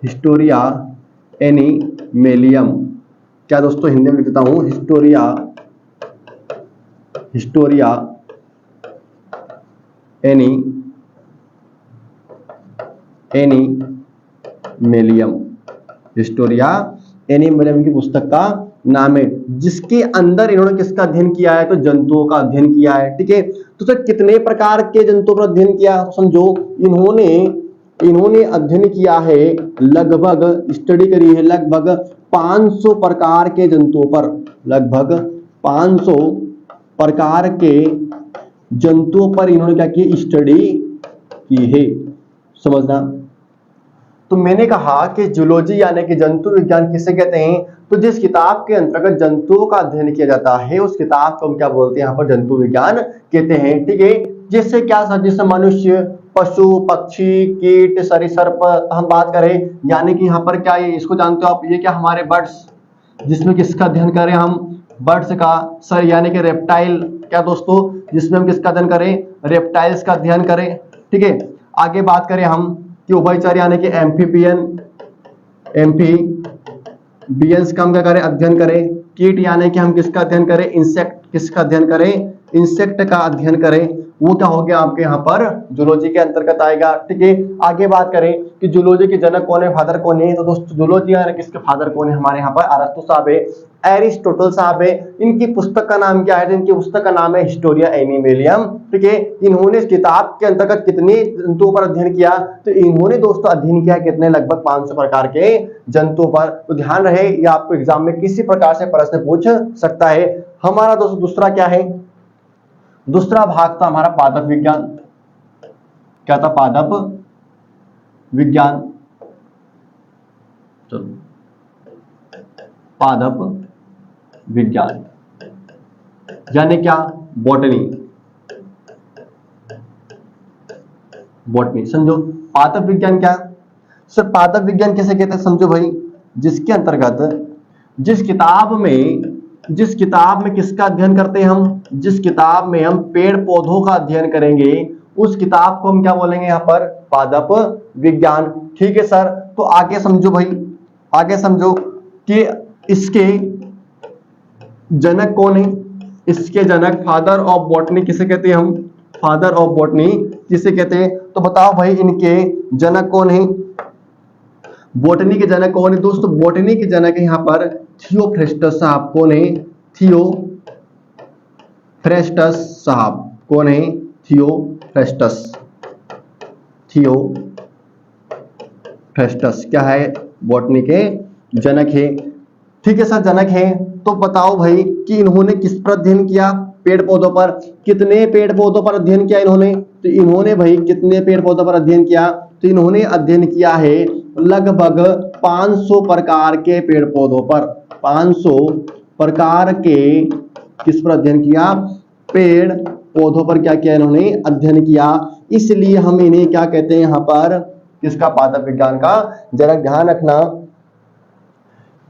हिस्टोरिया एनिमेलियम। क्या दोस्तों हिंदी में लिख देता हूं, हिस्टोरिया एनिमेलियम, हिस्टोरिया एनिमेलियम की पुस्तक का नाम है, जिसके अंदर इन्होंने किसका अध्ययन किया है, तो जंतुओं का अध्ययन किया है। ठीक है, तो सर कितने प्रकार के जंतुओं पर अध्ययन किया, तो समझो इन्होंने अध्ययन किया है, लगभग स्टडी करी है लगभग 500 प्रकार के जंतुओं पर, लगभग 500 प्रकार के जंतुओं पर इन्होंने क्या की, स्टडी की है। समझना, तो मैंने कहा कि जूलॉजी यानी कि जंतु विज्ञान किसे कहते हैं, तो जिस किताब के अंतर्गत जंतुओं का अध्ययन किया जाता है, उस किताब को हम क्या बोलते हैं, यहाँ पर जंतु विज्ञान कहते हैं। ठीक है, जिससे क्या सर, जिससे मनुष्य, पशु, पक्षी, कीट, सरीसृप हम बात करें, यानी कि यहाँ पर क्या है, इसको जानते हो आप, ये क्या हमारे बर्ड्स, जिसमें किसका अध्ययन करें हम, बर्ड्स का। सर यानी कि रेप्टाइल, क्या दोस्तों, जिसमें हम किसका अध्ययन करें, रेप्टाइल्स का अध्ययन करें। ठीक है, आगे बात करें हम कि उभयचर यानी कि एम्फीबियंस का हम क्या करें, अध्ययन करें। कीट यानी कि हम किसका अध्ययन करें, इंसेक्ट, किसका अध्ययन करें, इंसेक्ट का अध्ययन करें। वो क्या हो गया आपके यहाँ पर जूलॉजी के अंतर्गत आएगा। ठीक है, आगे बात करें कि जूलॉजी के जनक कौन है, फादर कौन है, तो दोस्तों जूलॉजी यानी किसके फादर कौन है, हमारे यहाँ पर अरस्तु साहब है, एरिस्टोटल साहब है। इनकी पुस्तक का नाम क्या है, इनकी पुस्तक का नाम है हिस्टोरिया एनिमेलियम। ठीक है, इन्होंने इस किताब के अंतर्गत कितने जंतुओं पर अध्ययन किया, तो इन्होंने दोस्तों अध्ययन किया कितने, लगभग 500 प्रकार के जंतुओं पर। तो ध्यान रहे, ये आपको एग्जाम में किसी प्रकार से प्रश्न पूछ सकता है। हमारा दोस्तों दूसरा क्या है, दूसरा भाग था हमारा पादप विज्ञान। क्या था, पादप विज्ञान। चलो, पादप विज्ञान यानी क्या, बॉटनी, बॉटनी। समझो पादप विज्ञान क्या, सर पादप विज्ञान कैसे कहते हैं, समझो भाई, जिसके अंतर्गत जिस किताब में किसका अध्ययन करते हैं हम, जिस किताब में हम पेड़ पौधों का अध्ययन करेंगे उस किताब को हम क्या बोलेंगे यहाँ पर, पादप विज्ञान। ठीक है सर, तो आगे समझो भाई, आगे समझो कि इसके जनक कौन है, इसके जनक फादर ऑफ बॉटनी किसे कहते हैं हम, फादर ऑफ बॉटनी किसे कहते हैं, तो बताओ भाई इनके जनक कौन है, बॉटनी के जनक कौन है दोस्तों, बॉटनी के जनक है यहाँ पर थियोफ्रेस्टस साहब। कौन है, थियोफ्रेस्टस साहब। कौन है, थियोफ्रेस्टस, थियोफ्रेस्टस क्या है, बॉटनी के जनक है। ठीक है सर, जनक है, तो बताओ भाई कि इन्होंने किस पर अध्ययन किया, पेड़ पौधों पर। कितने पेड़ पौधों पर अध्ययन किया इन्होंने, तो इन्होंने भाई कितने पेड़ पौधों पर अध्ययन किया, तो इन्होंने अध्ययन किया है लगभग 500 प्रकार के पेड़ पौधों पर। 500 प्रकार के किस पर अध्ययन किया, पेड़ पौधों पर क्या किया इन्होंने, अध्ययन किया। इसलिए हम इन्हें क्या कहते हैं यहाँ पर, किसका, पादप विज्ञान का जनक। ध्यान रखना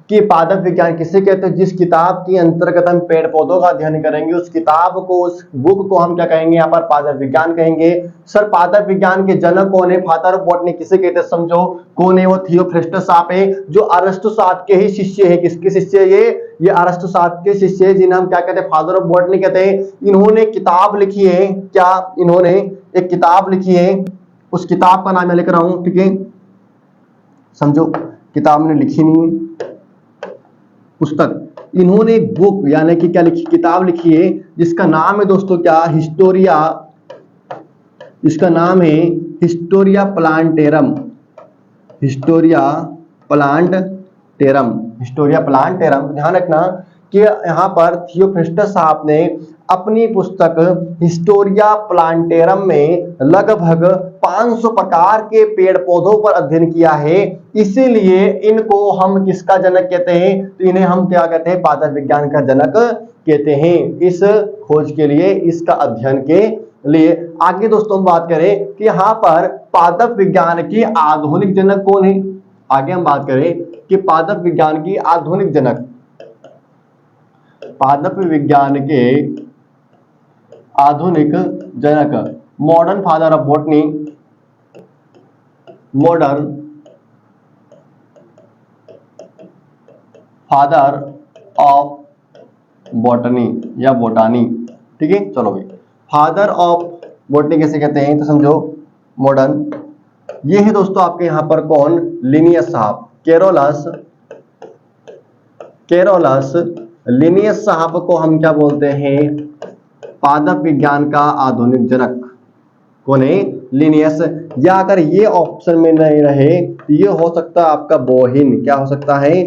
कि पादप विज्ञान किसे कहते हैं, जिस किताब के अंतर्गत हम पेड़ पौधों का अध्ययन करेंगे उस किताब को, उस बुक को हम क्या कहेंगे यहाँ पर, पादप विज्ञान कहेंगे। सर पादप विज्ञान के जनक कौन है, फादर ऑफ बॉटनी किसे कहते हैं, समझो कौन है वो, थियोफ्रेस्टस साहब है, जो अरस्तु साहब के ही शिष्य है। किसके शिष्य है ये अरस्तु साहब के शिष्य है, जिन्हें हम क्या कहते हैं, फादर ऑफ बॉटनी कहते हैं। इन्होंने किताब लिखी है, क्या, इन्होंने एक किताब लिखी है, उस किताब का नाम मैं लिख रहा हूं। ठीक है, समझो किताब ने लिखी नहीं, पुस्तक, इन्होंने एक बुक यानी कि क्या लिखी, किताब लिखी है, जिसका नाम है दोस्तों क्या, हिस्टोरिया, इसका नाम है Historia plantarum, Historia plantarum, Historia plantarum. ध्यान रखना कि यहाँ पर थियोफ्रेस्टस साहब ने अपनी पुस्तक हिस्टोरिया प्लांटेरम में लगभग 500 प्रकार के पेड़ पौधों पर अध्ययन किया है। इसीलिए इनको हम किसका जनक कहते हैं, तो इन्हें हम क्या कहते हैं, पादप विज्ञान का जनक कहते हैं, इस खोज के लिए, इसका अध्ययन के लिए। आगे दोस्तों हम बात करें कि यहाँ पर पादप विज्ञान के आधुनिक जनक कौन है। आगे हम बात करें कि पादप विज्ञान की आधुनिक जनक, पादप विज्ञान के आधुनिक जनक, modern father of botany, modern father of botany या बोटानी। ठीक है, चलो भाई, फादर ऑफ बॉटनी कैसे कहते हैं, तो समझो मॉडर्न, ये है दोस्तों आपके यहां पर कौन, लिनियस साहब, केरोलस लिनियस साहब को हम क्या बोलते हैं, पादप विज्ञान का आधुनिक जनक। कौन है, लिनियस। या अगर ये ऑप्शन में नहीं रहे तो ये हो सकता है आपका बोहिन, क्या हो सकता है,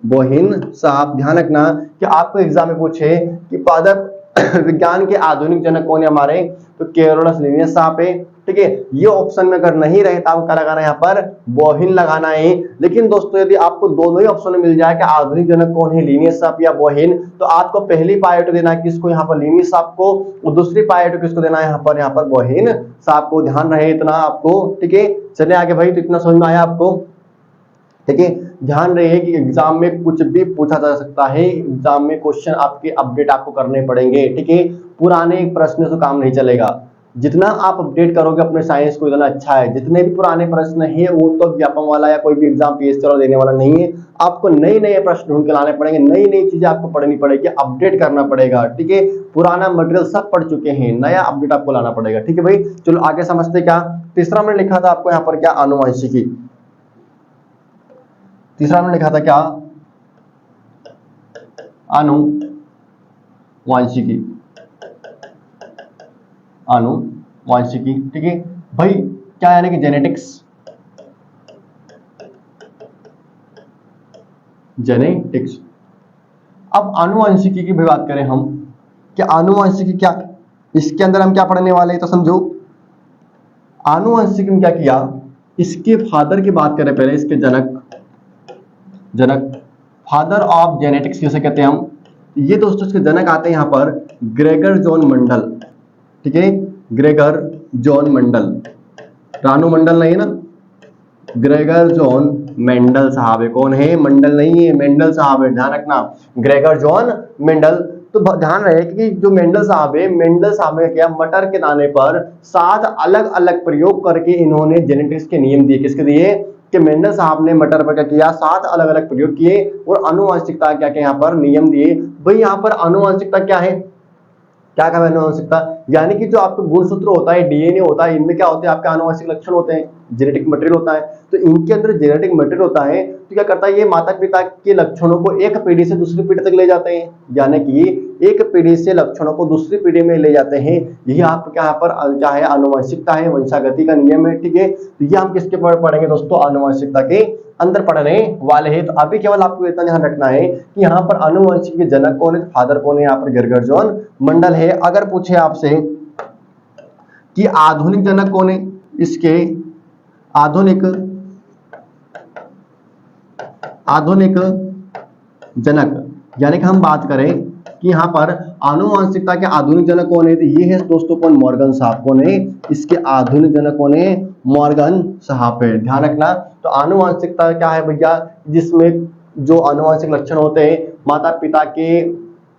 बोहिन साहब। ध्यान रखना कि आपको एग्जाम में पूछे कि पादप विज्ञान के आधुनिक जनक कौन है हमारे, तो केरोलस लिनियस साहब है। ठीक है, ये ऑप्शन में अगर नहीं रहे तो आपको क्या लगाना है, यहाँ पर बोहिन लगाना है। लेकिन दोस्तों यदि आपको दोनों ही ऑप्शन में मिल जाए कि आधुनिक जनक कौन है, लिनियस साहब या बोहिन, तो आपको पहली प्रायोरिटी देना है किसको, यहाँ पर लिनियस साहब को, और दूसरी प्रायोरिटी किसको देना है, यहाँ पर बोहिन साहब को। ध्यान रहे इतना आपको। ठीक है, चलिए आगे भाई, तो इतना समझ में आया आपको। ठीक है, ध्यान रहे कि एग्जाम में कुछ भी पूछा जा सकता है, एग्जाम में क्वेश्चन आपके अपडेट आपको करने पड़ेंगे। ठीक है, पुराने प्रश्न से काम नहीं चलेगा, जितना आप अपडेट करोगे अपने साइंस को उतना अच्छा है। जितने भी पुराने प्रश्न है वो तो व्यापम वाला या कोई भी एग्जाम पीएससी वाला देने वाला नहीं है, आपको नए नए प्रश्न ढूंढ के लाने पड़ेंगे, नई नई चीजें आपको पढ़नी पड़ेगी, अपडेट करना पड़ेगा। ठीक है, पुराना मटेरियल सब पढ़ चुके हैं, नया अपडेट आपको लाना पड़ेगा। ठीक है भाई, चलो आगे समझते क्या। तीसरा मैंने लिखा था आपको यहाँ पर क्या, आनुवंशिकी। तीसरा मैंने लिखा था क्या, आनुवंशिकी, आनुवंशिकी। ठीक है भाई, क्या यानी कि जेनेटिक्स, जेनेटिक्स। अब आनुवंशिकी की भी बात करें हम, कि आनुवंशिकी क्या, इसके अंदर हम क्या पढ़ने वाले हैं, तो समझो आनुवंशिकी में क्या किया, इसके फादर की बात करें पहले, इसके जनक फादर ऑफ जेनेटिक्स किसे कहते हैं हम, ये दोस्तों इसके जनक आते हैं यहाँ पर ग्रेगर जॉन मंडल। ठीक है, ग्रेगर जॉन मंडल, रानू मंडल नहीं है ना, ग्रेगर जॉन मेंडल साहब है। कौन है? मेंडल नहीं है, मेंडल साहब है, ध्यान रखना, ग्रेगर जॉन मेंडल। तो ध्यान रहे कि जो मेंडल साहब है, मेंडल साहब ने क्या, मटर के दाने पर 7 अलग अलग प्रयोग करके इन्होंने जेनेटिक्स के नियम दिए। किसके दिए? कि मेंडल साहब ने मटर पर क्या किया, 7 अलग अलग प्रयोग किए और आनुवंशिकता क्या क्या यहाँ पर नियम दिए। भाई यहाँ पर आनुवंशिकता क्या है, क्या कहा आनुवंशिकता, यानी कि जो आपका गुणसूत्र होता है, डीएनए होता है, इनमें क्या होते हैं, आपके आनुवंशिक लक्षण होते हैं, जेनेटिक मटेरियल होता है। तो इनके अंदर जेनेटिक मटेरियल होता है, तो क्या करता है, ये माता पिता के लक्षणों को एक पीढ़ी से दूसरी पीढ़ी तक ले जाते हैं, यानी कि एक पीढ़ी से लक्षणों को दूसरी पीढ़ी में ले जाते हैं। यही आप क्या यहाँ पर क्या है, आनुवंशिकता है, वंशागति का नियम है, ठीक है। तो ये हम किसके पर पढ़ेंगे दोस्तों, आनुवंशिकता के अंदर पढ़ने वाले हैं। तो अभी केवल आपको इतना ध्यान रखना है कि यहाँ पर आनुवंशिक के जनक कौन है, फादर कौन है, यहाँ पर ग्रेगर जॉन मेंडल है। अगर पूछे आपसे कि आधुनिक जनक कौन है, इसके आधुनिक जनक, यानी कि हम बात करें कि यहाँ पर आनुवंशिकता के आधुनिक जनक कौन है, तो ये है दोस्तों कौन, मॉर्गन साहब। कौन है इसके आधुनिक जनक, कौन है, मॉर्गन साहब है, ध्यान रखना। तो आनुवंशिकता क्या है भैया, जिसमें जो आनुवंशिक लक्षण होते हैं, माता पिता के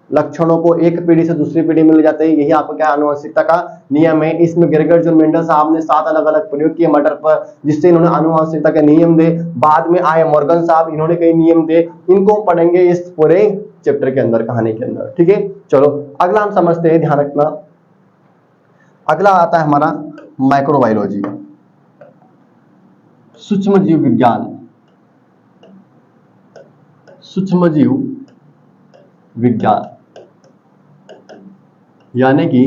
लक्षणों को एक पीढ़ी से दूसरी पीढ़ी में ले जाते हैं, यही आपका क्या आनुवंशिकता का नियम है। इसमें ग्रेगर जॉन मेंडल साहब ने 7 अलग अलग प्रयोग किए मटर पर, जिससे इन्होंने आनुवंशिकता के नियम दे। बाद में आए मॉर्गन साहब, इन्होंने कई नियम दे, इनको पढ़ेंगे इस पूरे चैप्टर के अंदर, कहानी के अंदर, ठीक है। चलो अगला हम समझते हैं, ध्यान रखना। अगला आता है हमारा माइक्रोबायोलॉजी, सूक्ष्म जीव विज्ञान, सूक्ष्म जीव विज्ञान, यानी कि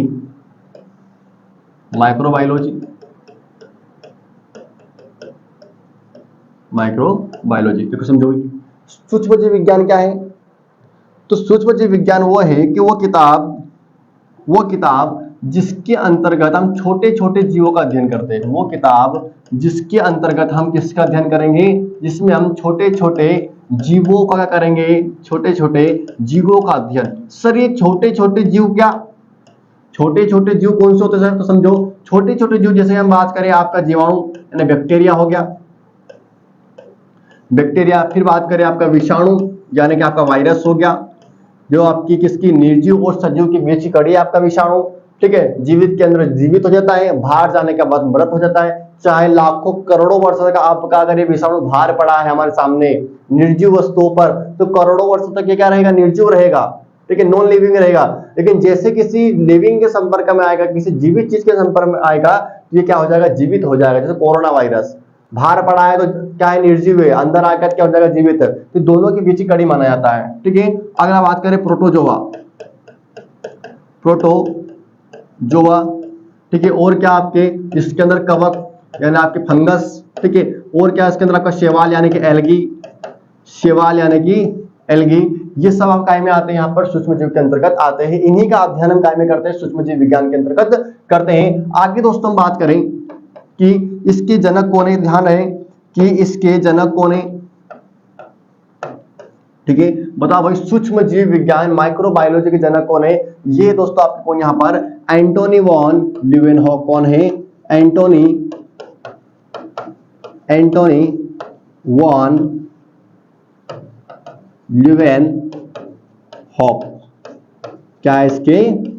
माइक्रोबायोलॉजी। माइक्रोबायोलॉजी देखो, समझो सूक्ष्म जीव विज्ञान क्या है। तो सूक्ष्म जीव विज्ञान वो है कि वो किताब जिसके अंतर्गत हम छोटे छोटे जीवों का अध्ययन करते हैं, वो किताब जिसके अंतर्गत हम किसका अध्ययन करेंगे, जिसमें हम छोटे छोटे जीवों का क्या करेंगे, छोटे छोटे जीवों का अध्ययन। सर ये छोटे छोटे जीव क्या, छोटे छोटे जीव कौन से होते हैं सर, तो समझो छोटे छोटे जीव, जैसे हम बात करें आपका जीवाणु यानी बैक्टीरिया हो गया, बैक्टीरिया, फिर बात करें आपका विषाणु यानी कि आपका वायरस हो गया, जो आपकी किसकी, निर्जीव और सजीव की बीच की कड़ी है आपका विषाणु, ठीक है। जीवित के अंदर जीवित हो जाता है, बाहर जाने के बाद मृत हो जाता है। चाहे लाखों करोड़ों वर्ष का आपका अगर ये विषाणु बाहर पड़ा है हमारे सामने निर्जीव वस्तुओं पर, तो करोड़ों वर्षों तक ये क्या रहेगा, निर्जीव रहेगा, ठीक है, नॉन लिविंग रहेगा। लेकिन जैसे किसी लिविंग के संपर्क में आएगा, किसी जीवित चीज के संपर्क में आएगा, तो ये क्या हो जाएगा, जीवित हो जाएगा। जैसे कोरोना वायरस बाहर पड़ा है तो क्या है, निर्जीव है, अंदर आकर क्या हो जाएगा, जीवित है। तो दोनों के बीच की कड़ी माना जाता है, ठीक है। अगर बात करें प्रोटोजोआ, ठीक है, और क्या आपके इसके अंदर कवक यानी आपके फंगस, ठीक है, और क्या इसके अंदर आपका शैवाल यानी कि एल्गी, ये सब आप काय में आते हैं, यहाँ पर सूक्ष्म जीव के अंतर्गत आते हैं। इन्हीं का अध्ययन हम काय में करते हैं, सूक्ष्म जीव विज्ञान के अंतर्गत करते हैं। आगे दोस्तों हम बात करें कि इसके जनक कौन है, ध्यान रहे कि इसके जनक कौन है, ठीक है। बताओ भाई सूक्ष्म जीव विज्ञान माइक्रोबायोलॉजी के जनक कौन है। ये दोस्तों आपको कौन यहाँ पर एंटोनी वॉन ल्यूवेनहॉक कौन है, एंटोनी वॉन ल्यूवेनहॉक क्या इसके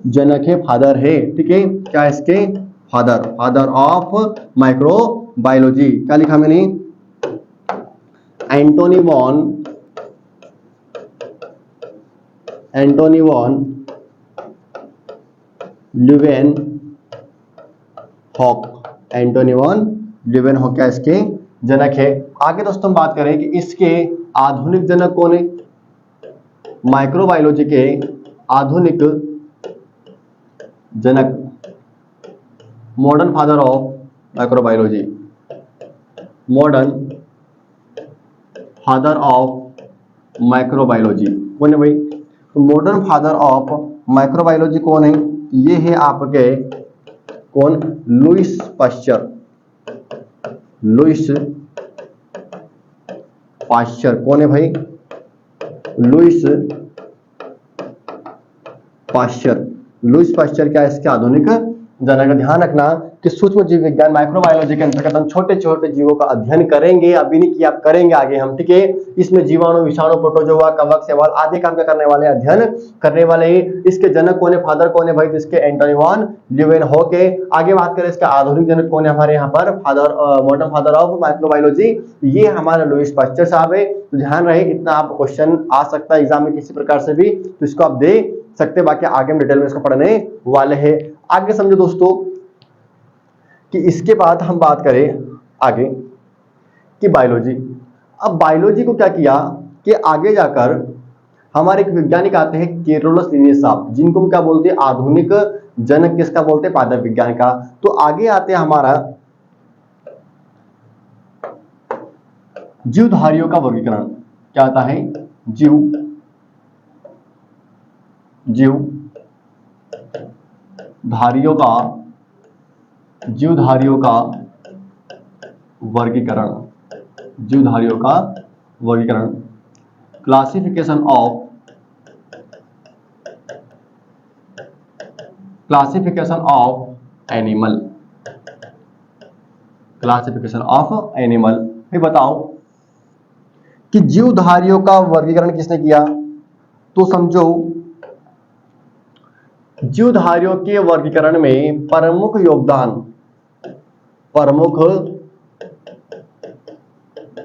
जनक है, फादर है, ठीक है। क्या इसके फादर ऑफ माइक्रोबायोलॉजी, क्या लिखा मैंने, एंटोनी वॉन ल्यूवेनहॉक क्या इसके जनक है। आगे दोस्तों हम बात करें कि इसके आधुनिक जनक कौन है, माइक्रोबायोलॉजी के आधुनिक जनक, modern father of microbiology, modern father of microbiology कौन है भाई, तो मॉडर्न फादर ऑफ माइक्रोबायोलॉजी कौन है, ये है आपके कौन, लुईस पाश्चर कौन है भाई, लुईस पाश्चर क्या इसके आधुनिक जनक। ध्यान रखना कि सूक्ष्म जीव विज्ञान माइक्रोबायोलॉजी के अंतर्गत हम छोटे छोटे जीवों का अध्ययन करेंगे। अभी नहीं किया, आप करेंगे आगे हम, ठीक है। इसमें जीवाणु, विषाणु, प्रोटोजोआ, कवक, शैवाल आदि काम का करने वाले, अध्ययन करने वाले ही। इसके जनक कौन है, फादर कौन है भाई, तो इसके एंटोनी वॉन ल्यूवेनहोक। आगे बात करें इसका आधुनिक जनक कौन है हमारे यहाँ पर, father, modern father of microbiology, ये हमारे लुईस पास्चर साहब है। तो ध्यान रहे, इतना आप क्वेश्चन आ सकता है एग्जाम में किसी प्रकार से भी, तो इसको आप दे सकते। बाकी आगे हम डिटेल में इसको पढ़ने वाले हैं। आगे समझो दोस्तों कि इसके बाद हम बात करें आगे कि बायोलॉजी। अब बायोलॉजी को क्या किया कि आगे जाकर हमारे एक वैज्ञानिक आते हैं केरोलस लिनियस साहब, जिनको हम क्या बोलते हैं, आधुनिक जनक किसका बोलते हैं, पादप विज्ञान का। तो आगे आते हैं हमारा जीवधारियों का वर्गीकरण। क्या आता है, जीवधारियों का वर्गीकरण, क्लासिफिकेशन ऑफ एनिमल। फिर बताओ कि जीवधारियों का वर्गीकरण किसने किया, तो समझो जीवधारियों के वर्गीकरण में प्रमुख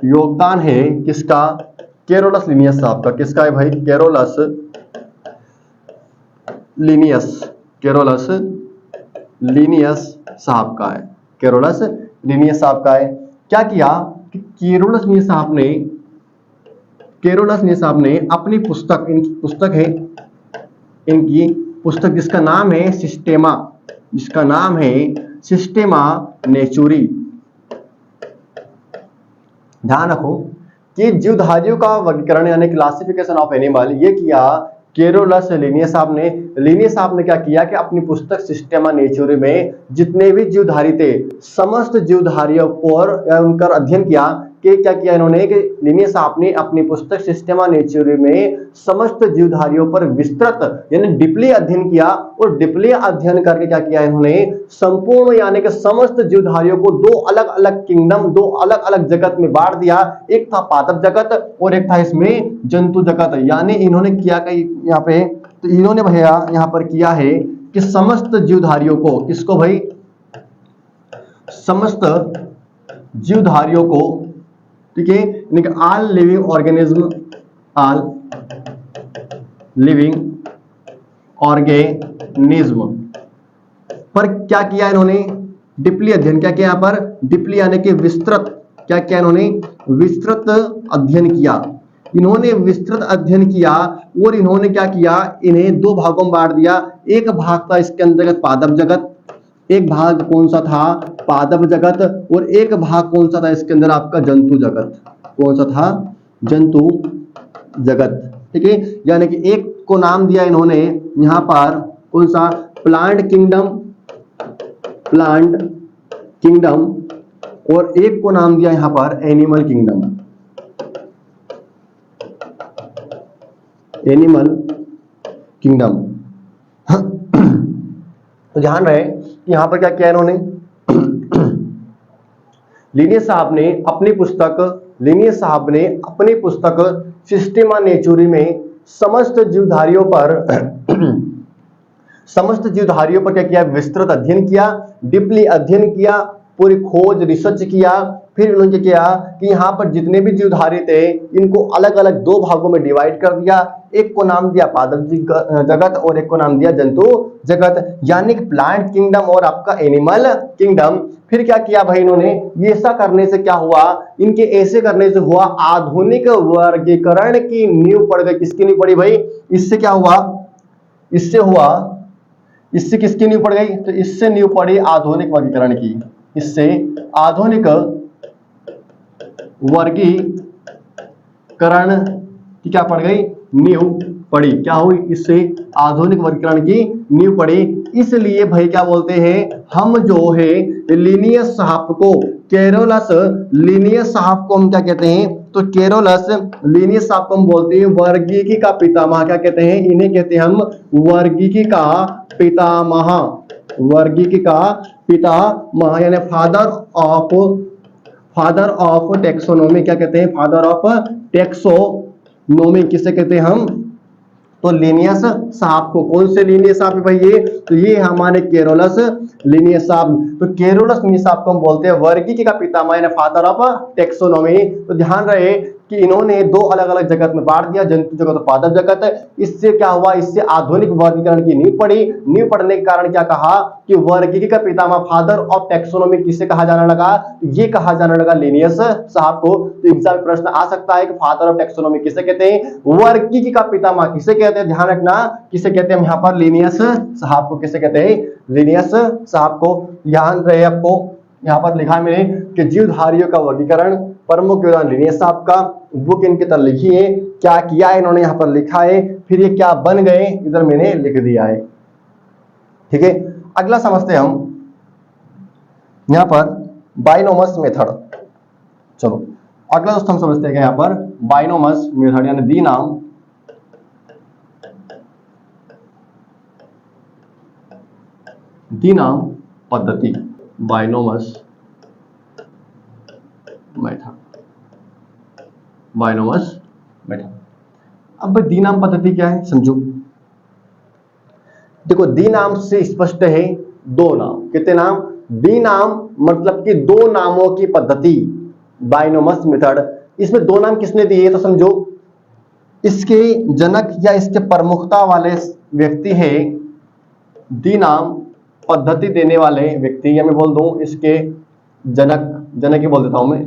योगदान है किसका, केरोलस लिनियस साहब का। किसका है भाई, केरोलस लिनियस साहब का है, केरोलस लिनियस साहब का है। क्या किया कि केरोलस लिनियस साहब ने अपनी पुस्तक, इनकी पुस्तक है, इनकी पुस्तक जिसका नाम है सिस्टेमा नेचुरी। ध्यान रखो कि जीवधारियों का वर्गीकरण यानी क्लासिफिकेशन ऑफ एनिमल, ये किया केरोलस लिनियस साहब ने। लिनियस साहब ने क्या किया कि अपनी पुस्तक सिस्टेमा नेचुरी में जितने भी जीवधारी थे, समस्त जीवधारियों को उनका अध्ययन किया। कि क्या किया इन्होंने कि लिनियस साहब ने अपनी पुस्तक सिस्टेमा नेचुरी में समस्त जीवधारियों पर विस्तृत यानी डीपली अध्ययन किया। और डीपली अध्ययन करके क्या किया इन्होंने, संपूर्ण यानी कि समस्त जीवधारियों को दो अलग अलग किंगडम, दो अलग अलग जगत में बांट दिया। एक था पादप जगत और एक था इसमें जंतु जगत। यानी इन्होंने किया कि यहाँ पे, तो इन्होंने भैया यहाँ पर किया है कि समस्त जीवधारियों को, किसको भाई, समस्त जीवधारियों को, ठीक है, ऑल लिविंग ऑर्गेनिज्म पर क्या किया इन्होंने, डीपली अध्ययन। क्या किया यहाँ पर, डीपली यानी कि विस्तृत, क्या किया इन्होंने, विस्तृत अध्ययन किया। इन्होंने विस्तृत अध्ययन किया और इन्होंने क्या किया, इन्हें दो भागों में बांट दिया। एक भाग था इसके अंतर्गत पादप जगत, एक भाग कौन सा था, पादप जगत, और एक भाग कौन सा था इसके अंदर आपका जंतु जगत। कौन सा था, जंतु जगत, ठीक है। यानी कि एक को नाम दिया इन्होंने यहां पर कौन सा, प्लांट किंगडम, और एक को नाम दिया यहां पर एनिमल किंगडम। तो ध्यान रहे कि यहां पर क्या किया इन्होंने, लिनियस साहब ने अपनी पुस्तक सिस्टेमा नेचुरी में समस्त जीवधारियों पर क्या किया, विस्तृत अध्ययन किया, डीपली अध्ययन किया, पूरी खोज रिसर्च किया। फिर उन्होंने क्या किया कि यहाँ पर जितने भी जीवधारी थे इनको अलग अलग दो भागों में डिवाइड कर दिया। एक को नाम दिया पादप जगत और एक को नाम दिया जंतु जगत, यानी प्लांट किंगडम और आपका एनिमल किंगडम। फिर क्या किया भाई इन्होंने, ये ऐसा करने से क्या हुआ, इनके ऐसे करने से हुआ आधुनिक वर्गीकरण की नींव पड़ गई। किसकी नींव पड़ी भाई, इससे क्या हुआ, इससे किसकी नींव पड़ गई, तो इससे नींव पड़ी आधुनिक वर्गीकरण की। इससे आधुनिक वर्गीकरण की क्या पड़ गई, नींव पड़ी। क्या हुई, इससे आधुनिक वर्गीकरण की नींव पड़ी। इसलिए भाई क्या बोलते हैं हम, जो है लिनियस साहब को, केरोलस लिनियस साहब को हम क्या कहते हैं, तो केरोलस लिनियस साहब को हम बोलते हैं वर्गीकी का पितामह। क्या कहते हैं, इन्हें कहते हैं हम वर्गीकी का पितामह। वर्गीकी का पितामह यानी फादर ऑफ टेक्सोनोमी। क्या कहते हैं? फादर ऑफ टेक्सोनोमी किसे कहते हैं हम? तो लिनियस साहब को। कौन से लिनियस साहब भाई? ये तो ये हमारे केरोलस लिनियस साहब। तो केरोलस लिनियस साहब को हम बोलते हैं वर्गीकी का पितामह यानी फादर ऑफ टेक्सोनोमी। तो ध्यान रहे कि इन्होंने दो अलग अलग जगत में बांट दिया, जंतु जगत और पादप जगत। इससे क्या हुआ? इससे आधुनिक वर्गीकरण की नींव पड़ी। नींव पड़ने के कारण क्या कहा कि वर्गीकी का पितामह फादर ऑफ टेक्सोनोमी किसे कहा जाने लगा? ये कहा जाने लगा लिनियस साहब को। तो एग्जाम में प्रश्न आ सकता है कि फादर ऑफ टेक्सोनोमी किसे कहते हैं? वर्गीकी का पितामह किसे कहते हैं? ध्यान रखना किसे कहते हैं? यहाँ पर लिनियस साहब को किसे कहते हैं? लिनियस साहब को। ध्यान रहे आपको यहाँ पर लिखा है मैंने कि जीवधारियों का वर्गीकरण प्रमुख योगदान लिनियस साहब का। बुक इनकी तरह लिखी है, क्या किया है इन्होंने यहाँ पर लिखा है, फिर ये क्या बन गए इधर मैंने लिख दिया है। ठीक है, अगला समझते हैं हम यहाँ पर बाइनोमस मेथड। चलो अगला दोस्तों हम समझते हैं यहाँ पर बाइनोमस मेथड यानी द्विनाम पद्धति। बाइनोमस मेथड। अब द्विनाम पद्धति क्या है समझो। देखो द्विनाम से स्पष्ट है दो नाम। कितने नाम? द्विनाम मतलब कि दो नामों की पद्धति, बाइनोमस मेथड। इसमें दो नाम किसने दिए तो समझो, इसके जनक या इसके प्रमुखता वाले व्यक्ति है द्विनाम पद्धति देने वाले व्यक्ति, या मैं बोल दूं इसके जनक ही बोल देता हूं मैं।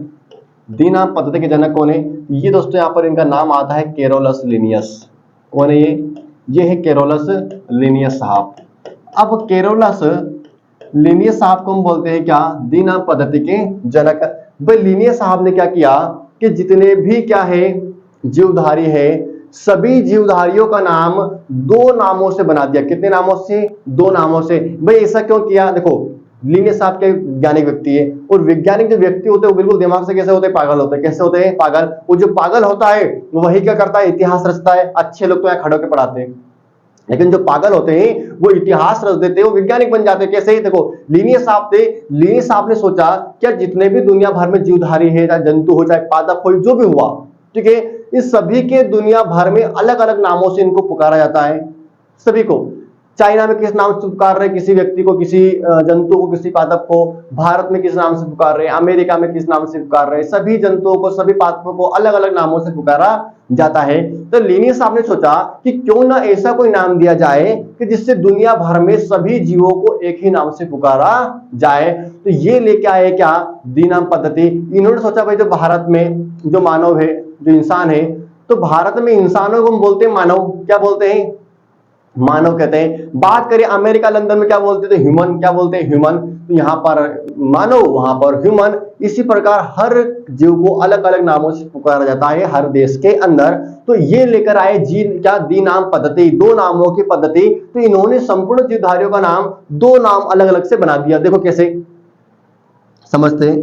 द्विनाम पद्धति के जनक कौन है? ये दोस्तों यहाँ पर इनका नाम आता है केरोलस लिनियस। कौन है ये है केरोलस लिनियस साहब। अब केरोलस लिनियस साहब को हम बोलते हैं क्या? द्विनाम पद्धति के जनक। भाई लिनियस साहब ने क्या किया कि जितने भी क्या है जीवधारी है, सभी जीवधारियों का नाम दो नामों से बना दिया। कितने नामों से? दो नामों से। भाई ऐसा क्यों किया? देखो लिनियस साहब के वैज्ञानिक व्यक्ति है, और वैज्ञानिक जो व्यक्ति होते हैं वो बिल्कुल दिमाग से कैसे होते हैं? पागल होते हैं। कैसे होते हैं? पागल। वो जो पागल होता है वही क्या करता है? इतिहास रचता है। अच्छे लोग तो यहाँ खड़े होकर पढ़ाते हैं, लेकिन जो पागल होते हैं वो इतिहास रच देते हैं, वो वैज्ञानिक बन जाते हैं। कैसे ही? देखो लिनियस साहब थे, लिनियस साहब ने सोचा क्या जितने भी दुनिया भर में जीवधारी है, चाहे जंतु हो चाहे पादप हो, जो भी हुआ, ठीक है, इस सभी के दुनिया भर में अलग अलग नामों से इनको पुकारा जाता है। सभी को चाइना में किस नाम से पुकार रहे किसी व्यक्ति को, किसी जंतु को, किसी पादप को, भारत में किस नाम से पुकार रहे, अमेरिका में किस नाम से पुकार रहे, सभी जंतुओं को, सभी पादपों को अलग अलग नामों से पुकारा जाता है। तो लिनियस साहब ने सोचा कि क्यों ना ऐसा कोई नाम दिया जाए कि जिससे दुनिया भर में सभी जीवों को एक ही नाम से पुकारा जाए। तो ये लेके आए क्या? द्विनाम पद्धति। इन्होंने सोचा भाई जो भारत में जो मानव है, जो इंसान है, तो भारत में इंसानों को हम बोलते हैं मानव। क्या बोलते हैं? मानव कहते हैं। बात करें अमेरिका लंदन में क्या बोलते थे? ह्यूमन। क्या बोलते हैं? ह्यूमन। तो यहाँ पर मानव, वहां पर ह्यूमन। इसी प्रकार हर जीव को अलग अलग नामों से पुकारा जाता है हर देश के अंदर। तो ये लेकर आए जी क्या? द्विनाम पद्धति, दो नामों की पद्धति। तो इन्होंने संपूर्ण जीवधारियों का नाम दो नाम अलग अलग से बना दिया। देखो कैसे समझते हैं।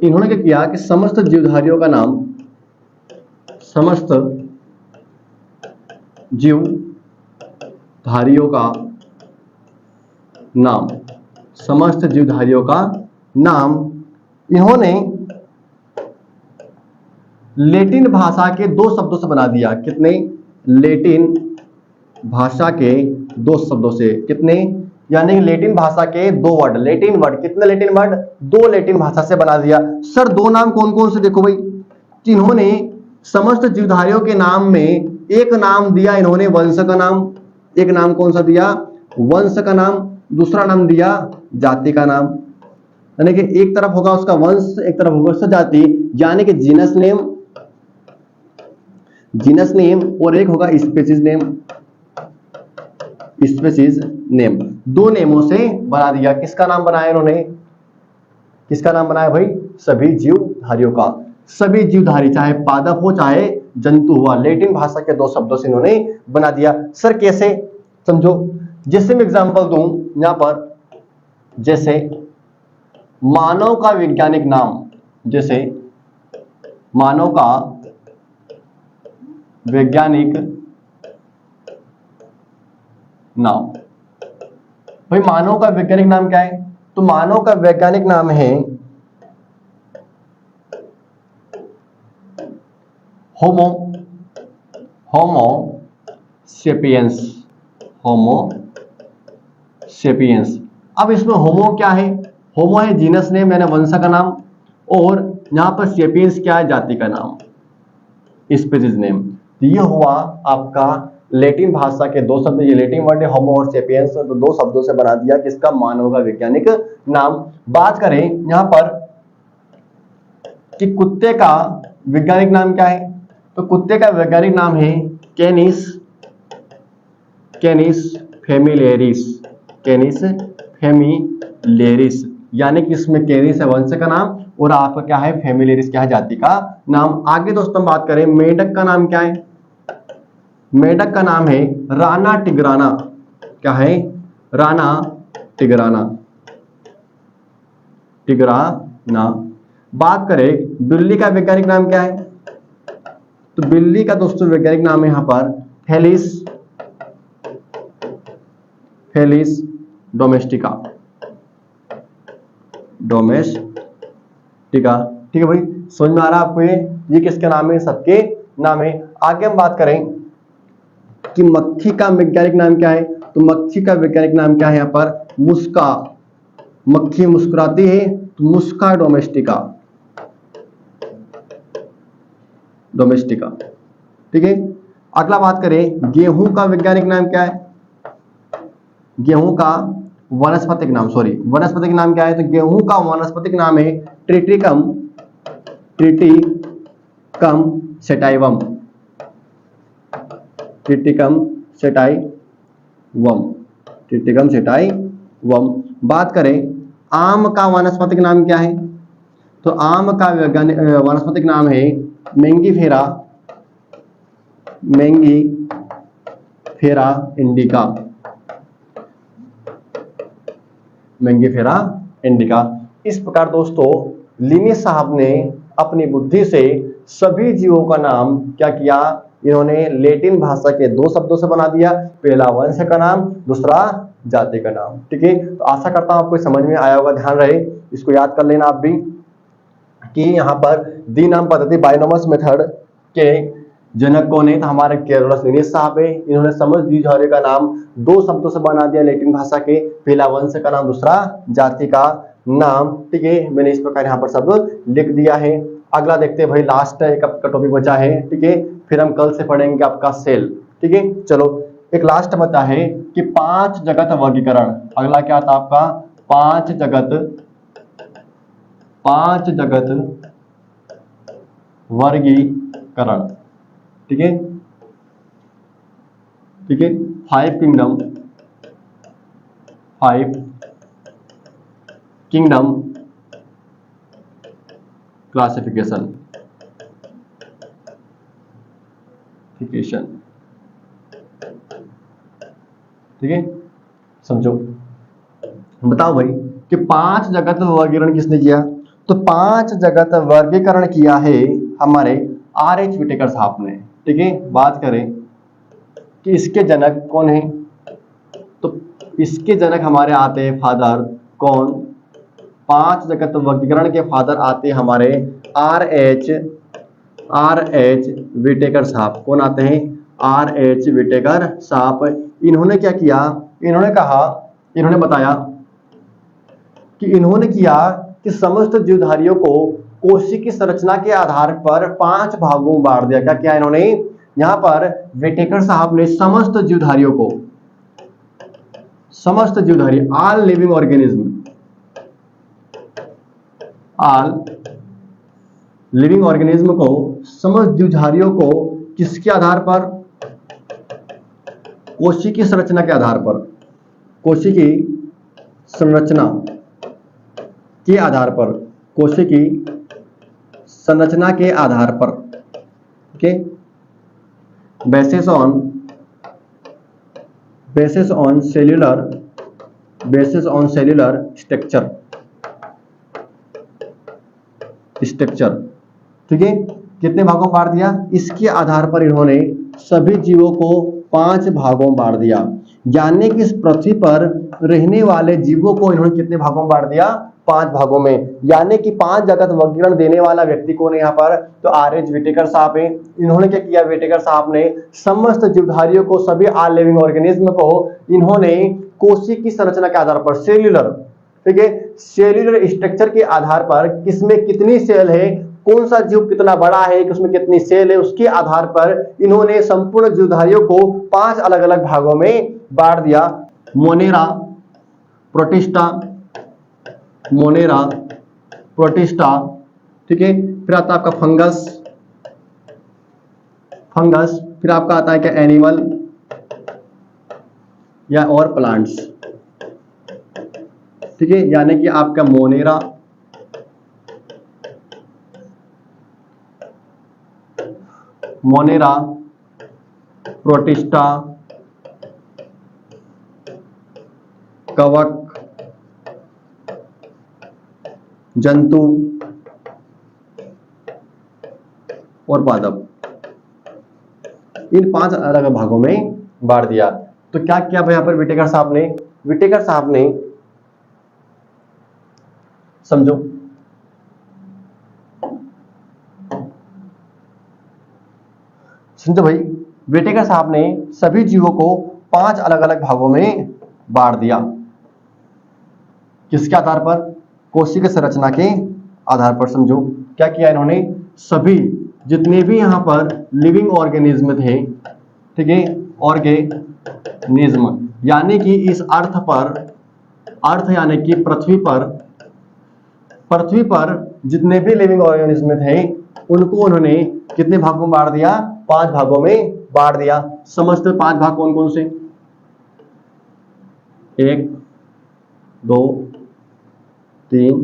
इन्होंने क्या किया कि समस्त जीवधारियों का नाम, समस्त जीवधारियों का नाम, समस्त जीवधारियों का नाम इन्होंने लैटिन भाषा के दो शब्दों से बना दिया। कितने? लैटिन भाषा के दो शब्दों से। कितने? यानी लैटिन भाषा के दो वर्ड, लैटिन वर्ड। कितने लैटिन वर्ड? दो लैटिन भाषा से बना दिया। सर दो नाम कौन कौन से? देखो भाई, इन्होंने समस्त जीवधारियों के नाम में एक नाम दिया इन्होंने वंश का नाम। एक नाम कौन सा दिया? वंश का नाम। दूसरा नाम दिया जाति का नाम। यानी कि एक तरफ होगा उसका वंश, एक तरफ होगा उसका जाति, यानी कि जीनस नेम, जीनस नेम, और एक होगा स्पीशीज नेम, स्पीशीज नेम। दो नेमों से बना दिया। किसका नाम बनाया इन्होंने? किसका नाम बनाया भाई? सभी जीवधारियों का। सभी जीवधारी, चाहे पादप हो चाहे जंतु हुआ, लैटिन भाषा के दो शब्दों से इन्होंने बना दिया। सर कैसे? समझो, जैसे मैं एग्जांपल दूं यहां पर, जैसे मानव का वैज्ञानिक नाम, जैसे मानव का वैज्ञानिक नाम, भाई मानव का वैज्ञानिक नाम क्या है? तो मानव का वैज्ञानिक नाम है होमो होमो सेपियंस। होमो सेपियंस। अब इसमें होमो क्या है? होमो है जीनस नेम यानी वंश का नाम, और यहां पर सेपियंस क्या है? जाति का नाम, स्पीशीज नेम। तो ये हुआ आपका लैटिन भाषा के दो शब्द, ये लैटिन वर्ड है होमो और सेपियंस, तो दो शब्दों से बना दिया किसका? मानव का वैज्ञानिक नाम। बात करें यहां पर कि कुत्ते का वैज्ञानिक नाम क्या है? तो कुत्ते का वैज्ञानिक नाम है कैनिस कैनिस फेमिलियरिस। कैनिस फेमिलियरिस, यानी कि इसमें कैनिस है वंश का नाम, और आपका क्या है? फेमिलियरिस क्या है? जाति का नाम। आगे दोस्तों बात करें मेढक का नाम क्या है? मेढक का नाम है राना टिग्राना। क्या है? राना टिग्राना। टिग्राना। बात करें बिल्ली का वैज्ञानिक नाम क्या है? तो बिल्ली का दोस्तों वैज्ञानिक नाम है यहां पर फेलिस फेलिस डोमेस्टिका। डोमेस्टिका। ठीक है भाई, समझ में आ रहा है आपको? ये किसके नाम है? सबके नाम है। आगे हम बात करें कि मक्खी का वैज्ञानिक नाम क्या है? तो मक्खी का वैज्ञानिक नाम क्या है यहां पर? मुस्का। मक्खी मुस्कुराती है तो मुस्का डोमेस्टिका। डोमेस्टिका। ठीक है। अगला बात करें गेहूं का वैज्ञानिक नाम क्या है? गेहूं का वनस्पतिक नाम, सॉरी वनस्पतिक नाम क्या है? तो गेहूं का वनस्पतिक नाम है Triticum Triticum sativum. Triticum sativum. Triticum sativum. बात करें आम का वनस्पतिक नाम क्या है? तो आम का वैज्ञानिक वनस्पतिक नाम है Mangifera Mangifera indica. Mangifera indica. इस प्रकार दोस्तों लिनी साहब ने अपनी बुद्धि से सभी जीवों का नाम क्या किया? इन्होंने लैटिन भाषा के दो शब्दों से बना दिया, पहला वंश का नाम, दूसरा जाति का नाम। ठीक है, तो आशा करता हूं आपको समझ में आया होगा। ध्यान रहे, इसको याद कर लेना आप भी कि यहाँ पर द्विनाम पद्धति बाइनोमस मेथड के जनक कौन है? तो हमारे कैरोलस लिनियस साहब है। इन्होंने समस्त द्विधार्य का नाम दो शब्दों से बना दिया लैटिन भाषा के, पहला वंश का नाम, दूसरा जाति का नाम। ठीक है, मैंने इस प्रकार यहाँ पर सब लिख दिया है। अगला देखते हैं भाई, लास्ट एक आपका टॉपिक बचा है। ठीक है, फिर हम कल से पढ़ेंगे आपका सेल। ठीक है, चलो एक लास्ट बचा है कि 5 जगत वर्गीकरण। अगला क्या था आपका? 5 जगत वर्गीकरण। ठीक है, ठीक है, 5 किंगडम क्लासिफिकेशन। ठीक है, समझो। बताओ भाई कि 5 जगत वर्गीकरण किसने किया? तो 5 जगत वर्गीकरण किया है हमारे R.H. विटेकर साहब ने। ठीक है, बात करें कि इसके जनक कौन है? तो इसके जनक हमारे आते हैं फादर कौन? 5 जगत वर्गीकरण के फादर आते हैं हमारे R.H. विटेकर साहब। कौन आते हैं? R.H. विटेकर साहब। इन्होंने क्या किया? इन्होंने बताया कि इन्होंने किया कि समस्त जीवधारियों को कोशिकी संरचना के आधार पर 5 भागों में बांट दिया। क्या किया इन्होंने? यहां पर विटेकर साहब ने समस्त जीवधारियों को, समस्त जीवधारी, all living organism, all living organism को, समस्त जीवधारियों को किसके आधार पर? कोशिकी संरचना के आधार पर। कोशिकी संरचना के आधार पर। कोशिकी संरचना के आधार पर। Okay, basis on cellular structure. ठीक है, कितने भागों में बांट दिया? इसके आधार पर इन्होंने सभी जीवों को 5 भागों में बांट दिया। यानी कि इस पृथ्वी पर रहने वाले जीवों को इन्होंने कितने भागों में बांट दिया? 5 भागों में। यानी कि 5 जगत वर्गीकरण देने वाला व्यक्ति कौन है यहाँ पर? तो आर.एच. व्हिटेकर साहब है। इन्होंने क्या किया? व्हिटेकर साहब ने समस्त जीवधारियों को, सभी ऑल लिविंग ऑर्गेनिज्म को इन्होंने कोशिका की संरचना के आधार पर, सेल्यूलर, ठीक है, सेल्यूलर स्ट्रक्चर के आधार पर किसमें कितनी सेल है, कौन सा जीव कितना बड़ा है, उसमें कितनी सेल है, उसके आधार पर इन्होंने संपूर्ण जीवधारियों को 5 अलग अलग भागों में बांट दिया। मोनेरा, प्रोटिस्टा, मोनेरा, प्रोटिस्टा, ठीक है। फिर आता है आपका फंगस, फंगस, फिर आपका आता है क्या? एनिमल या और प्लांट्स, ठीक है। यानी कि आपका मोनेरा, मोनेरा, प्रोटिस्टा, कवक, जंतु और पादप, इन 5 अलग अलग भागों में बांट दिया। तो क्या किया भाई यहाँ पर व्हिटेकर साहब ने? व्हिटेकर साहब ने, समझो, समझो भाई, व्हिटेकर साहब ने सभी जीवों को 5 अलग अलग भागों में बांट दिया। किसके आधार पर? कोशिका संरचना के आधार पर। समझो क्या किया इन्होंने? सभी जितने भी यहां पर लिविंग ऑर्गेनिज्म थे, ठीक है, ऑर्गेनिज्म, यानी कि इस अर्थ पर, अर्थ यानी कि पृथ्वी पर, पृथ्वी पर जितने भी लिविंग ऑर्गेनिज्म थे उनको उन्होंने कितने भागों में बांट दिया? 5 भागों में बांट दिया। समझते 5 भाग कौन कौन से? 1, 2, 3,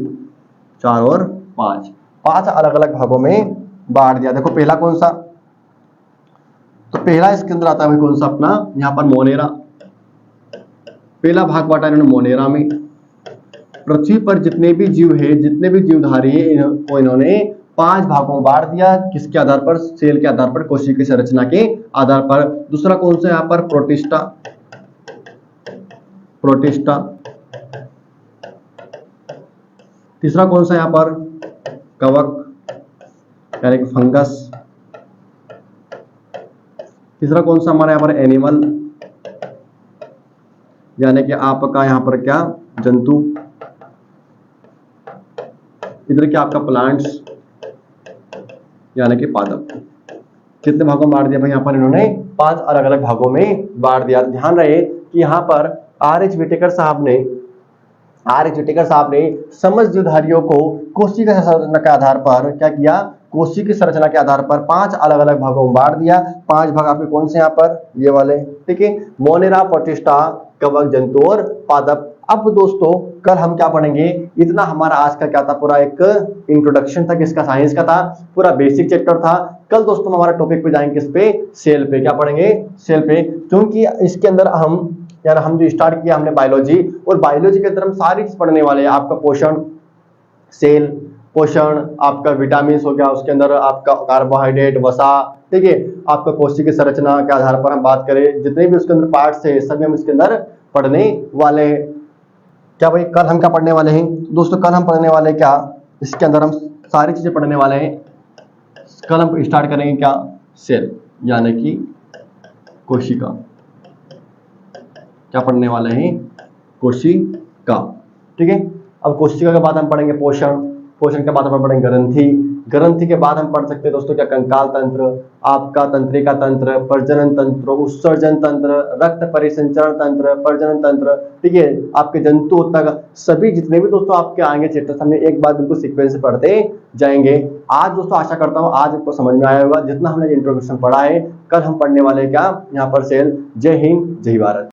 4 और 5, 5 अलग अलग भागों में बांट दिया। देखो पहला कौन सा? तो पहला इसके अंदर आता है कौन सा? अपना यहां पर मोनेरा, पहला भाग बांटा इन्होंने मोनेरा में। पृथ्वी पर जितने भी जीव है, जितने भी जीवधारी है, इनको इन्होंने 5 भागों में बांट दिया। किसके आधार पर? सेल के आधार पर, कोशिका की संरचना के आधार पर। दूसरा कौन सा यहाँ पर? Protista, protista. तीसरा कौन सा यहाँ पर? कवक यानी कि फंगस। तीसरा कौन सा हमारा यहाँ पर? एनिमल, यानी कि आपका यहाँ पर क्या? जंतु। इधर क्या आपका? प्लांट्स, यानी कि पादप। कितने भागों में बांट दिया भाई? यहाँ पर इन्होंने 5 अलग अलग भागों में बांट दिया। ध्यान रहे कि यहाँ पर आर.एच. व्हिटेकर साहब ने, आर.एच. व्हिटेकर साहब ने समस्त जीवधारियों को कोशिका संरचना के आधार पर क्या किया? कोशिका की संरचना के आधार पर 5 अलग अलग भागों में बांट दिया। 5 भाग आपके कौन से यहाँ पर? ये वाले, ठीक है, मोनेरा, प्रोटिस्टा, कवक, जंतु और पादप। अब दोस्तों कल हम क्या पढ़ेंगे? इतना हमारा आज का क्या था? पूरा एक इंट्रोडक्शन था, किसका? साइंस का था, पूरा बेसिक चैप्टर था। कल दोस्तों हमारा टॉपिक पे जाएंगे, किस पे? सेल पे। क्या पढ़ेंगे? सेल पे। क्योंकि इसके अंदर हम जो स्टार्ट किया हमने बायोलॉजी, और बायोलॉजी के अंदर हम सारी चीज पढ़ने वाले हैं। आपका पोषण, सेल, पोषण, आपका विटामिन हो गया, उसके अंदर आपका कार्बोहाइड्रेट, वसा, ठीक है, आपका कोशिका की संरचना के आधार पर हम बात करें, जितने भी उसके अंदर पार्ट्स है सभी हम इसके अंदर पढ़ने वाले हैं। क्या भाई कल हम क्या पढ़ने वाले हैं दोस्तों? कल हम पढ़ने वाले क्या? इसके अंदर हम सारी चीजें पढ़ने वाले हैं। कल हम स्टार्ट करेंगे क्या? सेल, यानी कि कोशिका। क्या पढ़ने वाले हैं? कोशिका, ठीक है। अब कोशिका के बाद हम पढ़ेंगे पोषण, पोषण के बाद हम पढ़ेंगे ग्रंथि, ग्रंथि के बाद हम पढ़ सकते हैं दोस्तों क्या? कंकाल तंत्र, आपका तंत्रिका तंत्र, प्रजनन तंत्र, उत्सर्जन तंत्र, रक्त परिसंचरण तंत्र, प्रजनन तंत्र, ठीक है, आपके जंतु तक सभी जितने भी दोस्तों आपके आएंगे चैप्टर, हमें एक बार बिल्कुल सीक्वेंस से पढ़ते जाएंगे। आज दोस्तों आशा करता हूँ आज आपको समझ में आया होगा। जितना हमने इंट्रोडक्शन पढ़ा है, कल हम पढ़ने वाले क्या? यहाँ पर सेल। जय हिंद, जय भारत।